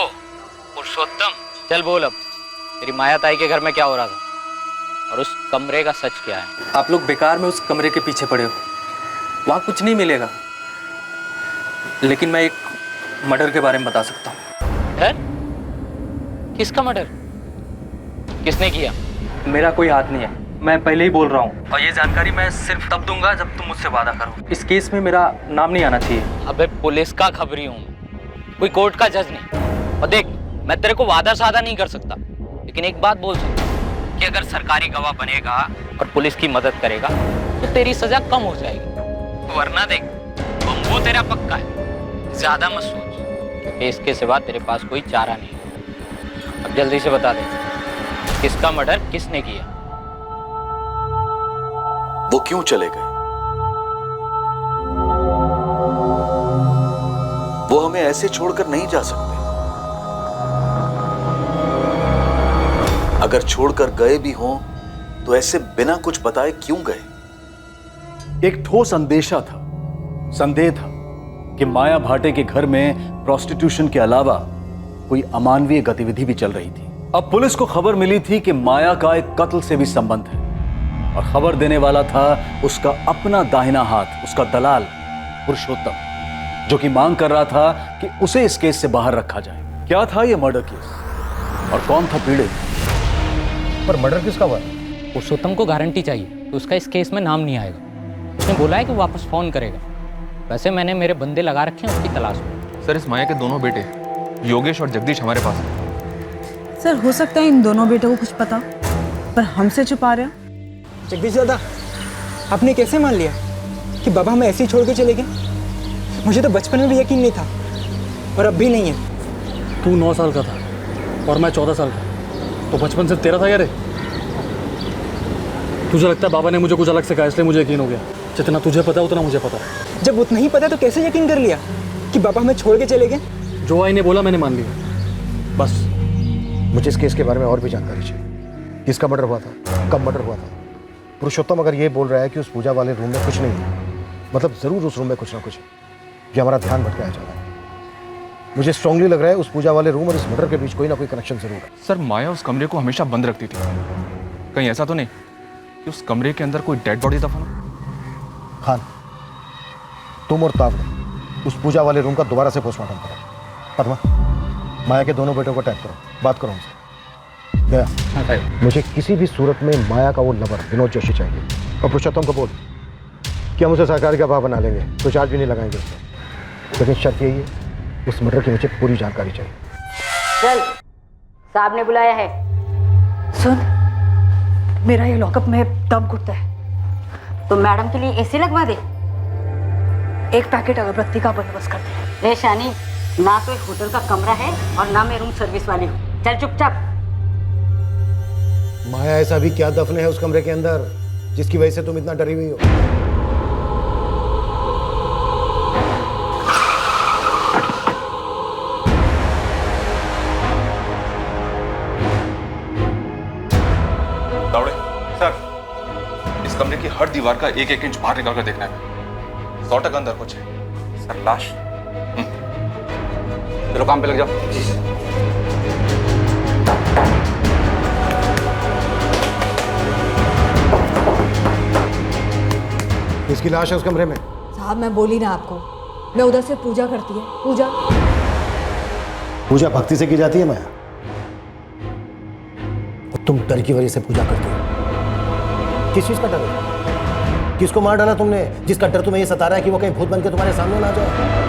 पुरुषोत्तम, चल बोल अब, तेरी माया ताई के घर में क्या हो रहा था और उस कमरे का सच क्या है? आप लोग बेकार में उस कमरे के पीछे पड़े हो, वहाँ कुछ नहीं मिलेगा, लेकिन मैं एक मर्डर के बारे में बता सकता हूँ। मर्डर? किसका मर्डर? किसने किया? मेरा कोई हाथ नहीं है, मैं पहले ही बोल रहा हूँ, और ये जानकारी मैं सिर्फ तब दूंगा जब तुम मुझसे वादा करो। इस केस में मेरा नाम नहीं आना चाहिए। अबे पुलिस का खबरी हूँ, कोई कोर्ट का जज नहीं। और देख, मैं तेरे को वादा सादा नहीं कर सकता, लेकिन एक बात बोल सकता कि अगर सरकारी गवाह बनेगा और पुलिस की मदद करेगा तो तेरी सजा कम हो जाएगी, वरना देख बम्बू तेरा पक्का है। ज्यादा मत सोच, क्योंकि इसके सिवा तेरे पास कोई चारा नहीं है। अब जल्दी से बता दे, किसका मर्डर किसने किया? वो क्यों चले गए? वो हमें ऐसे छोड़कर नहीं जा सकते। अगर छोड़कर गए भी हों तो ऐसे बिना कुछ बताए क्यों गए? एक ठोस अंदेशा था, संदेह था कि माया भाटे के घर में प्रोस्टिट्यूशन के अलावा कोई अमानवीय गतिविधि भी चल रही थी। अब पुलिस को खबर मिली थी कि माया का एक कत्ल से भी संबंध है, और खबर देने वाला था उसका अपना दाहिना हाथ, उसका दलाल पुरुषोत्तम, जो कि मांग कर रहा था कि उसे इस केस से बाहर रखा जाए। क्या था यह मर्डर केस और कौन था पीड़ित? पर मर्डर किसका हुआ? पुरुषोत्तम को गारंटी चाहिए तो उसका इस केस में नाम नहीं आएगा। उसने बोला है कि वापस फोन करेगा। वैसे मैंने मेरे बंदे लगा रखे हैं उसकी तलाश में। सर, इस माया के दोनों बेटे योगेश और जगदीश हमारे पास हैं। सर हो सकता है इन दोनों बेटों को कुछ पता, पर हमसे छुपा रहे हो। जगदीश दादा, आपने कैसे मान लिया कि बाबा हमें ऐसे ही छोड़ के चले गए? मुझे तो बचपन में भी यकीन नहीं था और अब भी नहीं है। तू 9 साल का था और मैं 14 साल का, तो बचपन से तेरा था यार। तुझे लगता है बाबा ने मुझे कुछ अलग सिखाया इसलिए मुझे यकीन हो गया? जितना तुझे पता है उतना मुझे पता है। जब उतना ही पता तो कैसे यकीन कर लिया कि बाबा हमें छोड़ के चले गए? जो आई ने बोला मैंने मान लिया, बस। मुझे इस केस के बारे में और भी जानकारी चाहिए। किसका मर्डर हुआ था, कब मर्डर हुआ था? पुरुषोत्तम अगर ये बोल रहा है कि उस पूजा वाले रूम में कुछ नहीं है, मतलब ज़रूर उस रूम में कुछ ना कुछ है। ये हमारा ध्यान भटकाया जा रहा है। मुझे स्ट्रांगली लग रहा है उस पूजा वाले रूम और इस मर्डर के बीच कोई ना कोई कनेक्शन जरूर है। सर, माया उस कमरे को हमेशा बंद रखती थी। कहीं ऐसा तो नहीं कि उस कमरे के अंदर कोई डेड बॉडी दफन हो? खान, तुम और तावड़े उस पूजा वाले रूम का दोबारा से पोस्टमार्टम करो। पद्मा, माया के दोनों बेटों को टैग करो, बात करो उनसे। गया, मुझे किसी भी सूरत में माया का वो लवर विनोद जोशी चाहिए। और पुरुषोत्तम को बोल कि हम उसे सरकारी का भाव बना लेंगे, तो चार्ज भी नहीं लगाएंगे उससे। लेकिन शर्त यही है, उस मर्डर की मुझे पूरी जानकारी चाहिए। चल, साहब ने बुलाया है। सुन, मेरा ये लॉकअप में दम घुटता है, तो मैडम के लिए एसी लगवा दे। एक पैकेट अगरबत्ती का बंदोबस्त कर दे। रे शानी, ना तो एक होटल का कमरा है और ना मैं रूम सर्विस वाली हूँ। चल चुपचाप। माया ऐसा भी क्या दफने है उस कमरे के अंदर जिसकी वजह से तुम इतना डरी हुई हो? तावड़े सर, इस कमरे की हर दीवार का 1-1 इंच बाहर निकाल कर देखना है। 100% अंदर कुछ है। सर, लाश? चलो काम पे लग जाओ। जी सर। किसकी लाश है उस कमरे में? साहब मैं बोली ना आपको, मैं उधर से पूजा करती है। पूजा पूजा भक्ति से की जाती है माया, और तुम डर की वजह से पूजा करती हो। किस चीज का डर है? किसको मार डाला तुमने जिसका डर तुम्हें ये सता रहा है कि वो कहीं भूत बन के तुम्हारे सामने ना आ जाए?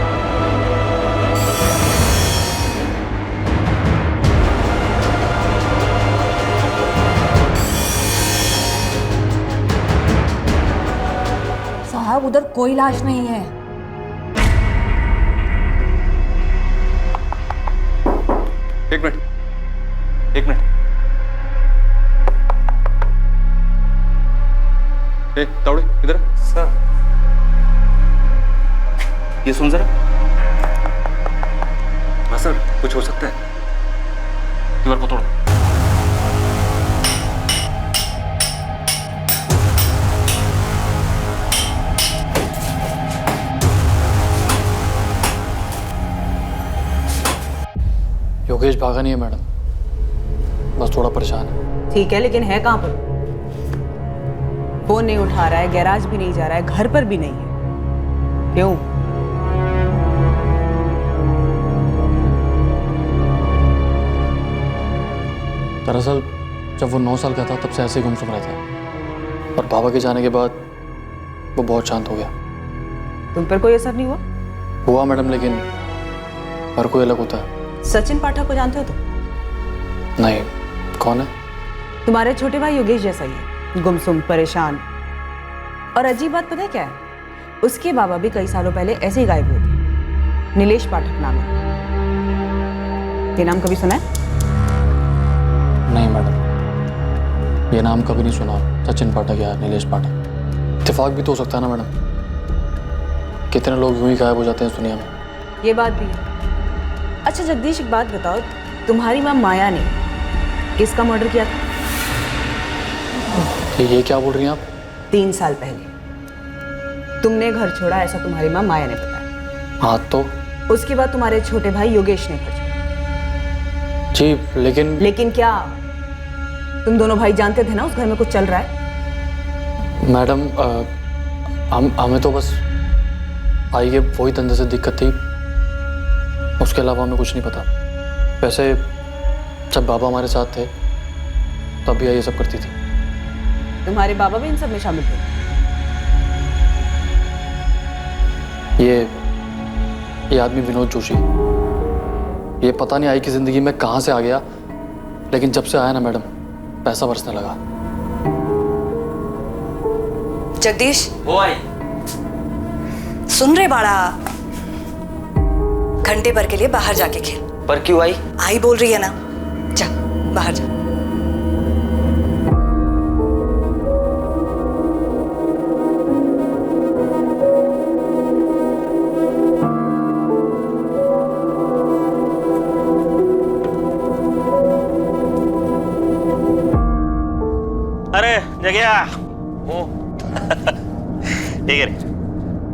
साहब उधर कोई लाश नहीं है। एक मिनट। तावड़े इधर सर, ये सुन जरा। हाँ सर, कुछ हो सकता है। दीवार को तोड़ो। भागा नहीं है मैडम, बस थोड़ा परेशान है। ठीक है, लेकिन है कहाँ पर? फोन नहीं उठा रहा है, गैराज भी नहीं जा रहा है, घर पर भी नहीं है। क्यों? दरअसल जब वो 9 साल का था तब से ऐसे ही गुमसुम रहता है, और बाबा के जाने के बाद वो बहुत शांत हो गया। तुम पर कोई असर नहीं हुआ? हुआ मैडम, लेकिन हर कोई अलग होता है। सचिन पाठक को जानते हो तुम? नहीं, कौन है? तुम्हारे छोटे भाई योगेश जैसा ही है, गुमसुम, परेशान। और अजीब बात पता है क्या है? उसके बाबा भी कई सालों पहले ऐसे ही गायब हुए थे। नीलेश पाठक नाम है। ये नाम कभी सुना है? नहीं मैडम, ये नाम कभी नहीं सुना। सचिन पाठक या नीलेश पाठक, इत्तेफाक भी तो हो सकता है ना मैडम। कितने लोग यूं ही गायब हो जाते हैं इस दुनिया में। ये बात भी है। अच्छा जगदीश, एक बात बताओ, तुम्हारी माँ माया ने किसका मर्डर किया था? ये क्या बोल रही हैं आप? 3 साल पहले तुमने घर छोड़ा, ऐसा तुम्हारी माँ माया ने बताया। हाँ तो? उसके बाद तुम्हारे छोटे भाई योगेश ने घर छोड़ा। जी, लेकिन क्या? तुम दोनों भाई जानते थे ना उस घर में कुछ चल रहा है? मैडम, हमें तो बस आई के वही धंधे से दिक्कत थी, उसके अलावा हमें कुछ नहीं पता। वैसे जब बाबा हमारे साथ थे तब भी ये सब करती थी। तुम्हारे बाबा भी इन सब में शामिल थे? ये आदमी विनोद जोशी, ये पता नहीं आई की जिंदगी में कहां से आ गया, लेकिन जब से आया ना मैडम, पैसा बरसने लगा। जगदीश, वो आई। सुन रहे बाड़ा? घंटे भर के लिए बाहर जाके खेल। पर क्यों आई? आई बोल रही है ना, जा बाहर जा। अरे जगह वो ठीक है,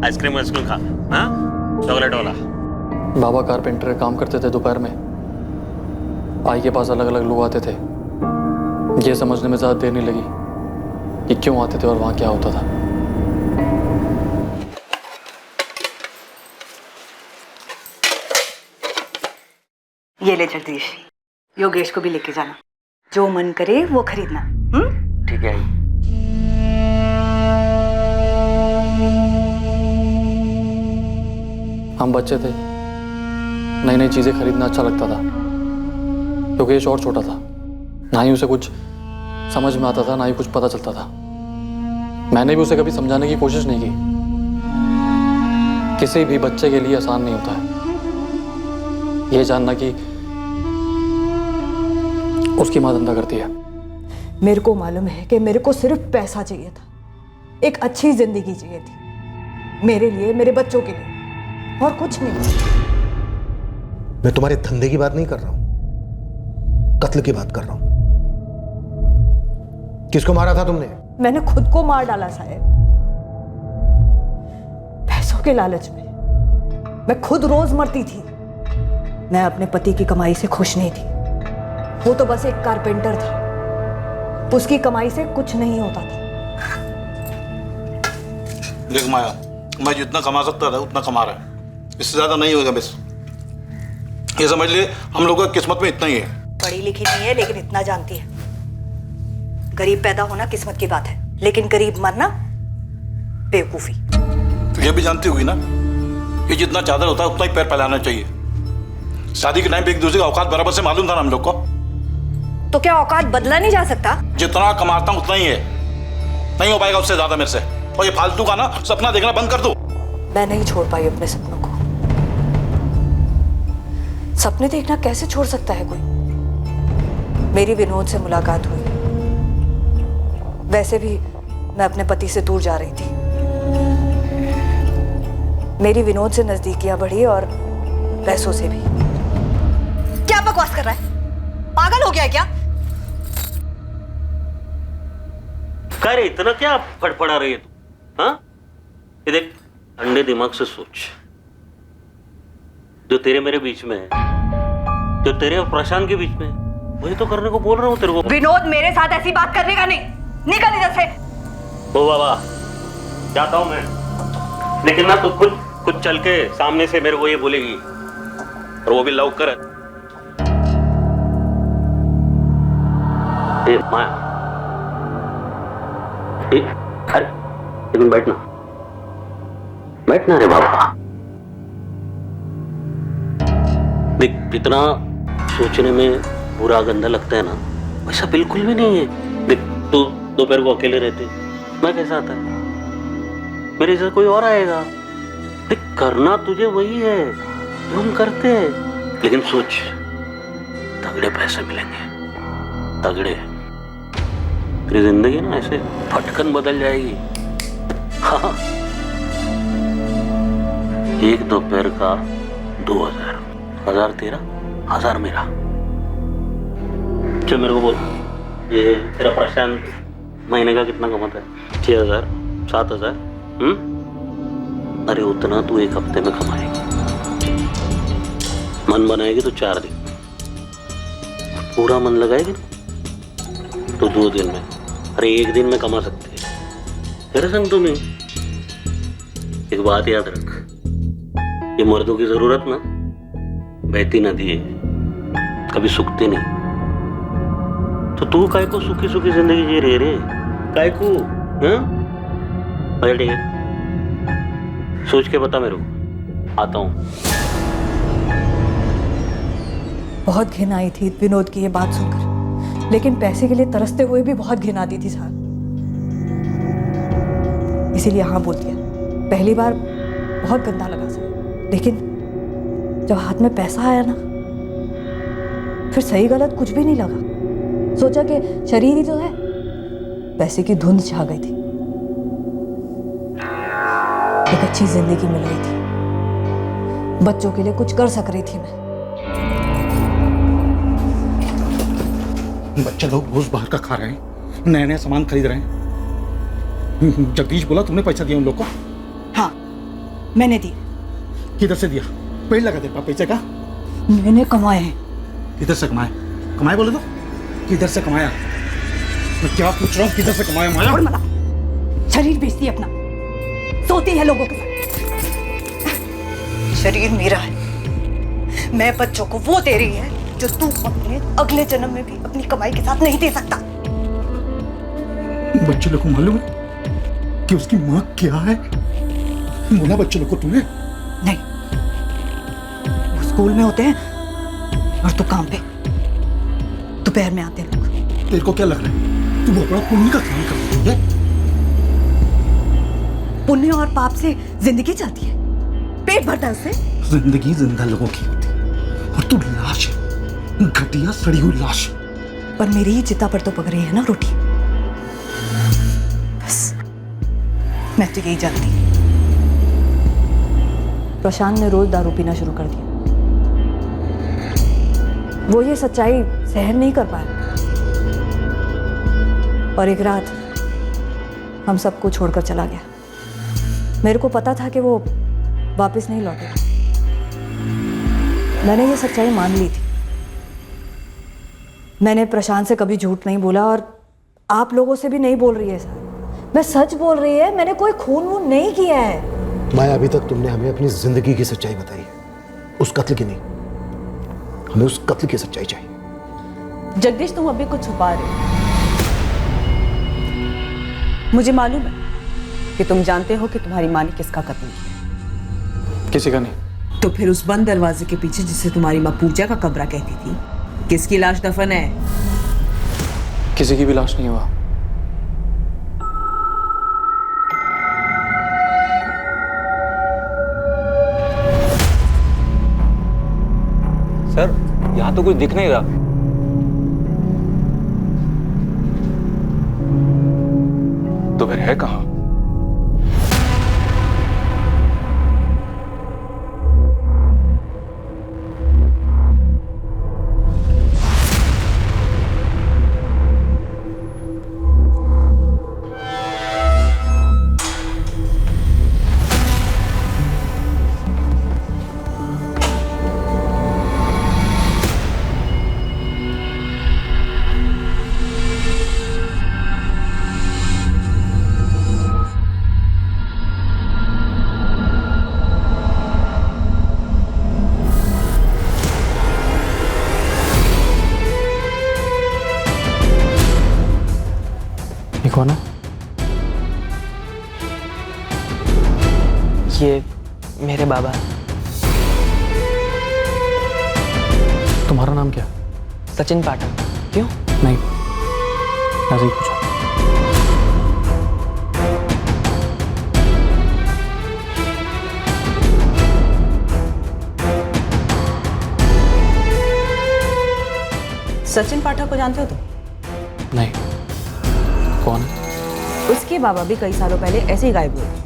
आइसक्रीम खा। हाँ, चॉकलेट वाला। बाबा कारपेंटर का काम करते थे। दोपहर में आई के पास अलग अलग लोग आते थे। ये समझने में ज़्यादा देर नहीं लगी कि क्यों आते थे और वहाँ क्या होता था। ये ले जगदीश, योगेश को भी लेके जाना, जो मन करे वो खरीदना। ठीक है। हम बच्चे थे, नई नई चीज़ें खरीदना अच्छा लगता था। योगेश और छोटा था, ना ही उसे कुछ समझ में आता था, ना ही कुछ पता चलता था। मैंने भी उसे कभी समझाने की कोशिश नहीं की। किसी भी बच्चे के लिए आसान नहीं होता है ये जानना कि उसकी माँ धंधा करती है। मेरे को मालूम है कि मेरे को सिर्फ पैसा चाहिए था, एक अच्छी जिंदगी चाहिए थी, मेरे लिए, मेरे बच्चों के लिए, और कुछ नहीं। मैं तुम्हारे धंधे की बात नहीं कर रहा हूं, कत्ल की बात कर रहा हूं। किसको मारा था तुमने? मैंने खुद को मार डाला साहब, पैसों के लालच में। मैं खुद रोज मरती थी। मैं अपने पति की कमाई से खुश नहीं थी। वो तो बस एक कारपेंटर था, उसकी कमाई से कुछ नहीं होता था। देख माया, मैं जितना कमा सकता था उतना कमा रहा है, इससे ज्यादा नहीं होगा। बस ये समझ ले, हम लोगों की किस्मत में इतना ही है। पढ़ी लिखी नहीं है लेकिन इतना जानती है, गरीब पैदा होना किस्मत की बात है, लेकिन गरीब मरना बेवकूफी। तो ये भी जानती होगी ना, ये जितना चादर होता है उतना ही पैर फैलाना चाहिए। शादी के टाइम पे एक दूसरे का औकात बराबर से मालूम था ना हम लोग को। तो क्या औकात बदला नहीं जा सकता? जितना कमाता हूं उतना ही है, नहीं हो पाएगा उससे ज्यादा मेरे से। और ये फालतू का ना सपना देखना बंद कर दो। मैं नहीं छोड़ पाई अपने सपनों को। सपने देखना कैसे छोड़ सकता है कोई? मेरी विनोद से मुलाकात हुई, वैसे भी मैं अपने पति से दूर जा रही थी। मेरी विनोद से नजदीकियां बढ़ी और पैसों से भी। क्या बकवास कर रहा है? पागल हो गया है क्या? क्या रे, इतना क्या फड़फड़ा रही है तू? हाँ, ये देख, ठंडे दिमाग से सोच। जो तेरे मेरे बीच में है, जो तेरे और प्रशांत के बीच में, वही तो करने को बोल रहा हूँ तेरे को। विनोद, मेरे साथ ऐसी बात करने का नहीं। निकल इधर से। ओ बाबा, जाता हूँ मैं, लेकिन ना तू खुद चल के सामने से मेरे को ये बोलेगी, और वो भी लव कर। ए माया, अरे एक मिनट बैठना रे बाबा। देख, जितना सोचने में बुरा गंदा लगता है ना, वैसा बिल्कुल भी नहीं है। देख, तू दोपहर को अकेले रहते, मैं कैसा आता है, मेरे साथ कोई और आएगा। देख, करना तुझे वही है जो हम करते हैं, लेकिन सोच, तगड़े पैसे मिलेंगे, तगड़े। तेरी जिंदगी ना ऐसे फटकन बदल जाएगी। हाँ, एक दोपहर का 2000, 1000 तेरा, 1000 मेरा। चल मेरे को बोल, ये तेरा प्रशांत महीने का कितना कमाता है? 6000, 7000? अरे उतना तू एक हफ्ते में कमाएगी। मन बनाएगी तो 4 दिन, पूरा मन लगाएगी तो 2 दिन में, अरे 1 दिन में कमा सकते हैं। तेरे संग तुम्हें एक बात याद रख, ये मर्दों की जरूरत ना बहती नदी है, कभी सूखती नहीं। तो तू काय को सुखी सुखी जिंदगी जी रहे रे, काय को? ठीक है, सोच के बता मेरे को, आता हूं। बहुत घिन आई थी विनोद की ये बात सुनकर, लेकिन पैसे के लिए तरसते हुए भी बहुत घिन आती थी साहब, इसीलिए हाँ बोल दिया। पहली बार बहुत गंदा लगा सर, लेकिन जब हाथ में पैसा आया ना, फिर सही गलत कुछ भी नहीं लगा। सोचा कि शरीर ही तो है, पैसे की धुंध छा गई थी। एक अच्छी जिंदगी मिल रही थी, बच्चों के लिए कुछ कर सक रही थी मैं। बच्चे लोग रोज बाहर का खा रहे हैं, नए नए सामान खरीद रहे हैं। जगदीश बोला तुमने पैसा दिया उन लोग को? हाँ, मैंने दी। किधर से दिया? पेड़ लगा दे पैसे का? मैंने कमाए हैं। किधर से कमाए? कमाए बोले तो किधर से कमाया? मैं क्या पूछ रहा हूँ, किधर से कमाया माया? शरीर बेचती है अपना, सोती है लोगों के साथ। शरीर मेरा है, मैं बच्चों को वो दे रही है जो तू अपने अगले जन्म में भी अपनी कमाई के साथ नहीं दे सकता। बच्चे लोग को मालूम है कि उसकी माँ क्या है? बोला बच्चे लोग को तूने? नहीं, वो स्कूल में होते हैं और तू काम पे, दोपहर में आते हैं लोग। तेरे को क्या लग रहा है तू बहुत बड़ा पुण्य का काम कर रही है? पुण्य और पाप से जिंदगी चलती है, पेट भरता है उससे। जिंदगी जिंदा लोगों की होती है और तू लाश है, घटिया सड़ी हुई लाश। पर मेरी ही चिता पर तो पक रही है ना रोटी। बस मैं तो यही जानती। प्रशांत ने रोज दारू पीना शुरू कर दिया। वो ये सच्चाई सहन नहीं कर पाया और एक रात हम सबको छोड़कर चला गया। मेरे को पता था कि वो वापस नहीं लौटेगा। मैंने ये सच्चाई मान ली थी। मैंने प्रशांत से कभी झूठ नहीं बोला और आप लोगों से भी नहीं बोल रही है सर। मैं सच बोल रही है, मैंने कोई खून वून नहीं किया है। माया, अभी तक तुमने हमें अपनी जिंदगी की सच्चाई बताई, उस कत्ल की नहीं। हमें उस कत्ल की सच्चाई चाहिए। जगदीश, तुम अभी कुछ छुपा रहे हो। मुझे मालूम है कि तुम जानते हो कि तुम्हारी माँ ने किसका कत्ल किया। किसी का नहीं। तो फिर उस बंद दरवाजे के पीछे, जिसे तुम्हारी माँ पूजा का कमरा कहती थी, किसकी लाश दफन है? किसी की भी लाश नहीं हुआ। सर, यहाँ तो कुछ दिख नहीं रहा। तो फिर है कहाँ? ये मेरे बाबा हैं। तुम्हारा नाम क्या? सचिन पाठक। क्यों? नहीं, ऐसे ही पूछा। सचिन पाठक को जानते हो तुम? नहीं, कौन है? उसके बाबा भी कई सालों पहले ऐसे ही गायब हुए थे।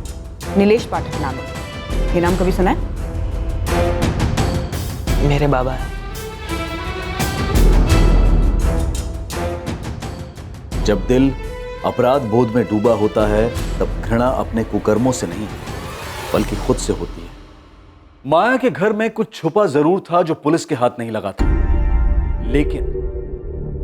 नीलेश पाठक नाम है। ये नाम कभी सुना है? मेरे बाबा हैं। जब दिल अपराध बोध में डूबा होता है तब घृणा अपने कुकर्मों से नहीं बल्कि खुद से होती है। माया के घर में कुछ छुपा जरूर था जो पुलिस के हाथ नहीं लगा था, लेकिन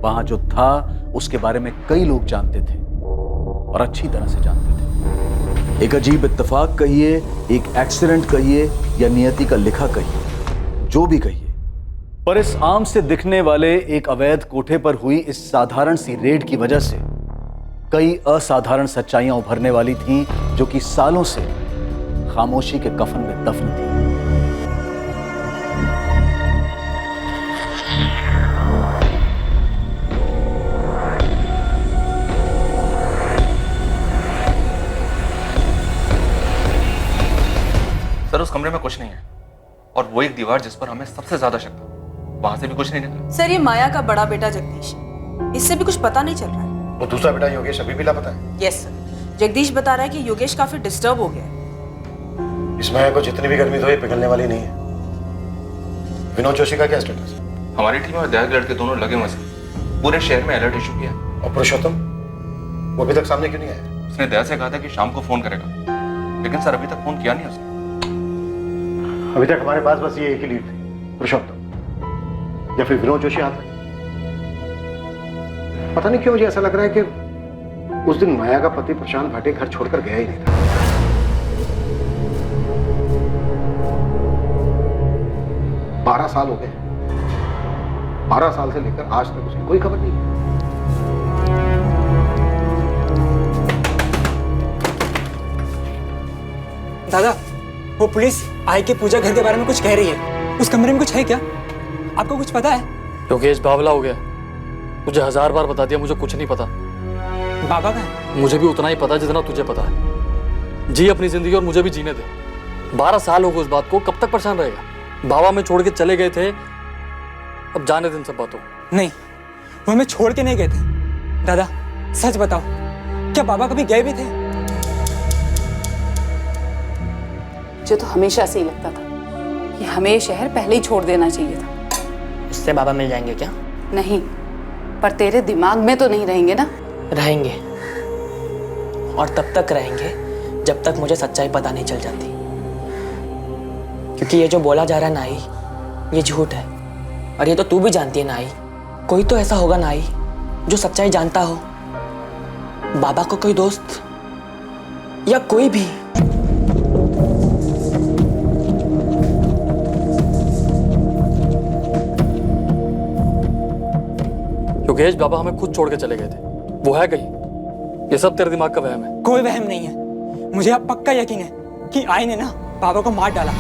वहां जो था उसके बारे में कई लोग जानते थे और अच्छी तरह से जानते थे। एक अजीब इत्तेफाक कहिए, एक एक्सीडेंट कहिए या नियति का लिखा कहिए, जो भी कहिए, पर इस आम से दिखने वाले एक अवैध कोठे पर हुई इस साधारण सी रेड की वजह से कई असाधारण सच्चाइयां उभरने वाली थीं जो कि सालों से खामोशी के कफन में दफन थी। सर उस कमरे में कुछ नहीं है और वो एक दीवार जिस पर हमें सबसे ज्यादा शक था, वहां से भी कुछ नहीं निकला। सर ये माया का बड़ा बेटा जगदीश, इससे भी कुछ पता नहीं चल रहा है। वो दूसरा बेटा योगेश अभी भी लापता है? यस सर, जगदीश बता रहा है कि योगेश काफी डिस्टर्ब हो गया है। इस माया को जितनी भी गर्मी दो ये पिघलने वाली नहीं है। विनोद जोशी का क्या स्टेटस है? हमारी टीम और दया के लड़के दोनों लगे हुए हैं, पूरे शहर में अलर्ट इशू किया। और पुरुषोत्तम वो अभी तक सामने क्यों नहीं आया? उसने दया से कहा था कि शाम को फोन करेगा, लेकिन सर अभी तक फोन किया नहीं उसने। अभी तक हमारे पास बस ये एक ही लीड थी, पुरुषोत्तम या फिर विनोद जोशी हाथ में। पता नहीं क्यों मुझे ऐसा लग रहा है कि उस दिन माया का पति प्रशांत भाटे घर छोड़कर गया ही नहीं था। 12 साल हो गए, 12 साल से लेकर आज तक उसकी कोई खबर नहीं है। दादा, वो पुलिस आई के पूजा घर के बारे में कुछ कह रही है। उस कमरे में कुछ है क्या? आपको कुछ पता है? योगेश बावला हो गया, मुझे 1000 बार बता दिया, मुझे कुछ नहीं पता। बाबा का है? मुझे भी उतना ही पता जितना तुझे पता है। जी अपनी जिंदगी और मुझे भी जीने दे। 12 साल हो गए उस बात को, कब तक परेशान रहेगा? बाबा में छोड़ के चले गए थे, अब जाने दिन सब बातों। नहीं, वो हमें छोड़ के नहीं गए थे। दादा सच बताओ, क्या बाबा कभी गए भी थे? मुझे तो हमेशा से ही लगता था कि हमें ये शहर पहले ही छोड़ देना चाहिए था। उससे बाबा मिल जाएंगे क्या? नहीं, पर तेरे दिमाग में तो नहीं रहेंगे ना? रहेंगे, और तब तक रहेंगे जब तक मुझे सच्चाई पता नहीं चल जाती। क्योंकि ये जो बोला जा रहा है नाई, ये झूठ है, और ये तो तू भी जानती है नाई। कोई तो ऐसा होगा नाई जो सच्चाई जानता हो, बाबा को कोई दोस्त या कोई भी। योगेश बाबा हमें खुद छोड़ के चले गए थे, वो है कहीं? ये सब तेरे दिमाग का वहम है? कोई वहम नहीं है, मुझे अब पक्का यकीन है कि आई ने ना बाबा को मार डाला,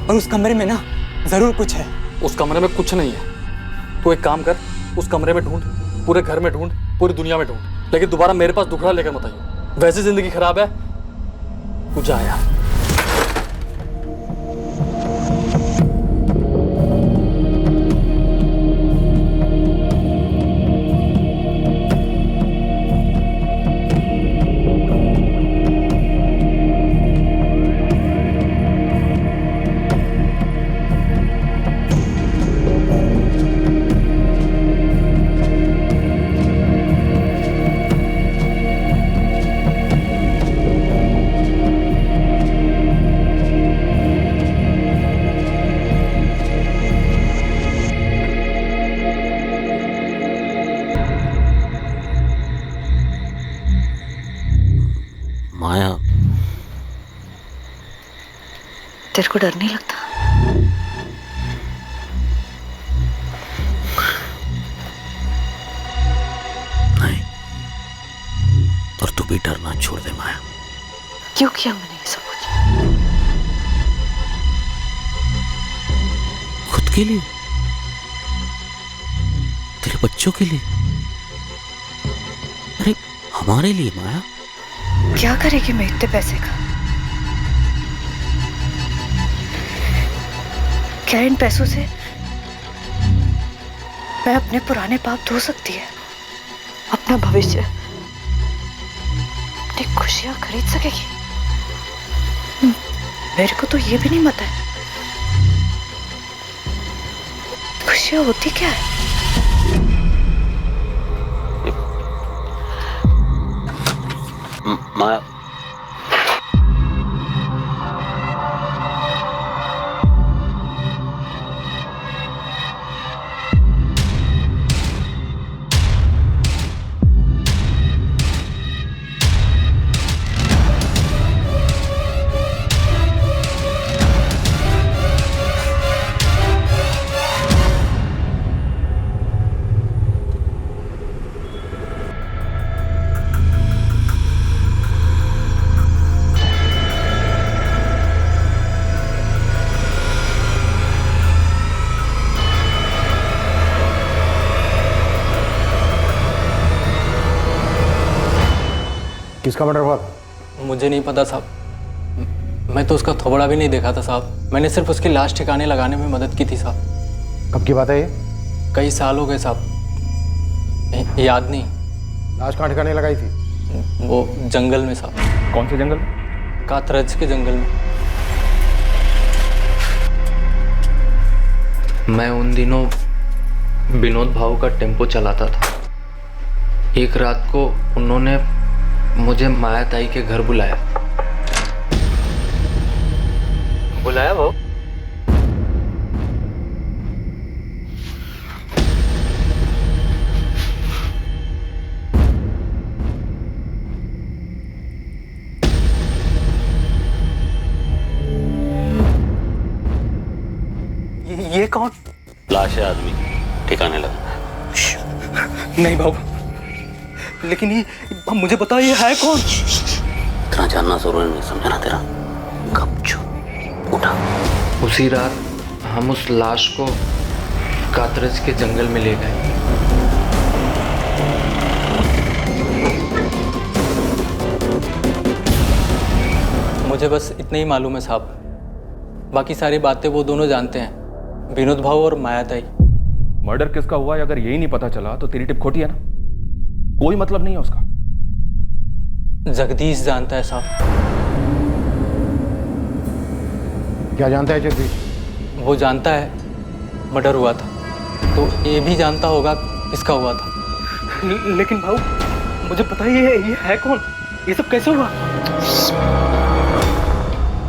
और उस कमरे में ना जरूर कुछ है। उस कमरे में कुछ नहीं है। तू एक काम कर, उस कमरे में ढूंढ, पूरे घर में ढूंढ, पूरी दुनिया में ढूंढ, लेकिन दोबारा मेरे पास दुखड़ा लेकर मत आइयो। वैसे जिंदगी खराब है, तू जा यार। माया, तेरे को डर नहीं लगता? नहीं, और तू भी डरना छोड़ दे माया। क्यों किया मैंने ये सब कुछ? के लिए, तेरे बच्चों के लिए, अरे हमारे लिए माया। क्या करेगी मैं इतने पैसे का? क्या इन पैसों से मैं अपने पुराने पाप धो सकती है, अपना भविष्य, अपनी खुशियां खरीद सकेगी? मेरे को तो ये भी नहीं पता है खुशियां होती क्या है। माया, किसका मर्डर हुआ? मुझे नहीं पता साहब, मैं तो उसका थोबड़ा भी नहीं देखा था साहब। मैंने सिर्फ उसकी लाश ठिकाने लगाने में मदद की थी साहब। कब की बात है ये? कई साल हो गए साहब, याद नहीं। लाश कहाँ ठिकाने लगाई थी? वो जंगल में साहब। कौन से जंगल? कातरज के जंगल में। मैं उन दिनों विनोद भाऊ का टेम्पो चलाता था। एक रात को उन्होंने मुझे माया ताई के घर बुलाया वो। ये कौन? लाश है आदमी, ठिकाने लगा। नहीं बाबू, लेकिन ये मुझे पता, ये है कौन? इतना जानना जरूरी नहीं, समझा ना तेरा? गपचूप उठा। उसी रात हम उस लाश को कातरज के जंगल में ले गए। मुझे बस इतना ही मालूम है साहब, बाकी सारी बातें वो दोनों जानते हैं, विनोद भाऊ और माया ताई। मर्डर किसका हुआ है अगर यही नहीं पता चला तो तेरी टिप खोटी है ना, कोई मतलब नहीं है उसका। जगदीश जानता है साहब। क्या जानता है जगदीश? वो जानता है मर्डर हुआ था, तो ये भी जानता होगा किसका हुआ था। लेकिन भाऊ मुझे पता ही है, ये है कौन? ये सब कैसे हुआ?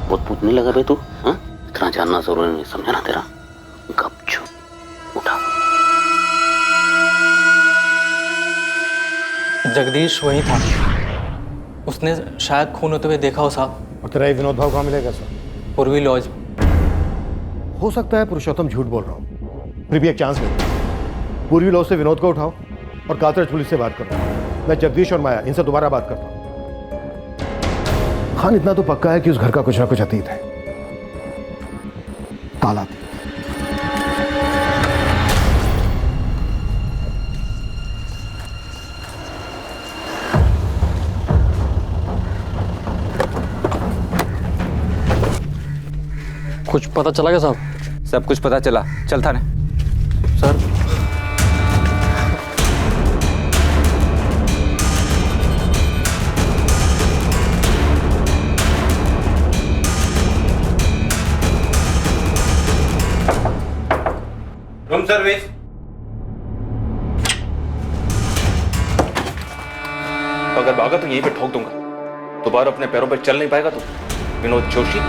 बहुत पूछने लगा बे तू, हाँ? इतना जानना जरूरी नहीं, समझा ना तेरा? गपचूप उठा। जगदीश वही था, उसने शायद खून होते हुए देखा हो साहब। और तेरा ये विनोद भाव कहाँ मिलेगा सर? पूर्वी लॉज। हो सकता है पुरुषोत्तम झूठ बोल रहा हूँ, फिर भी एक चांस दे। पूर्वी लॉज से विनोद को उठाओ और कातरज पुलिस से बात करो। मैं जगदीश और माया इनसे दोबारा बात करता हूँ। खान इतना तो पक्का है कि उस घर का कुछ ना कुछ अतीत है। ताला कुछ पता चला क्या साहब? सब कुछ पता चला, चल थाने। Sir room service. अगर भागा तो यहीं पे ठोक दूंगा, दोबारा अपने पैरों पर चल नहीं पाएगा तू, विनोद जोशी।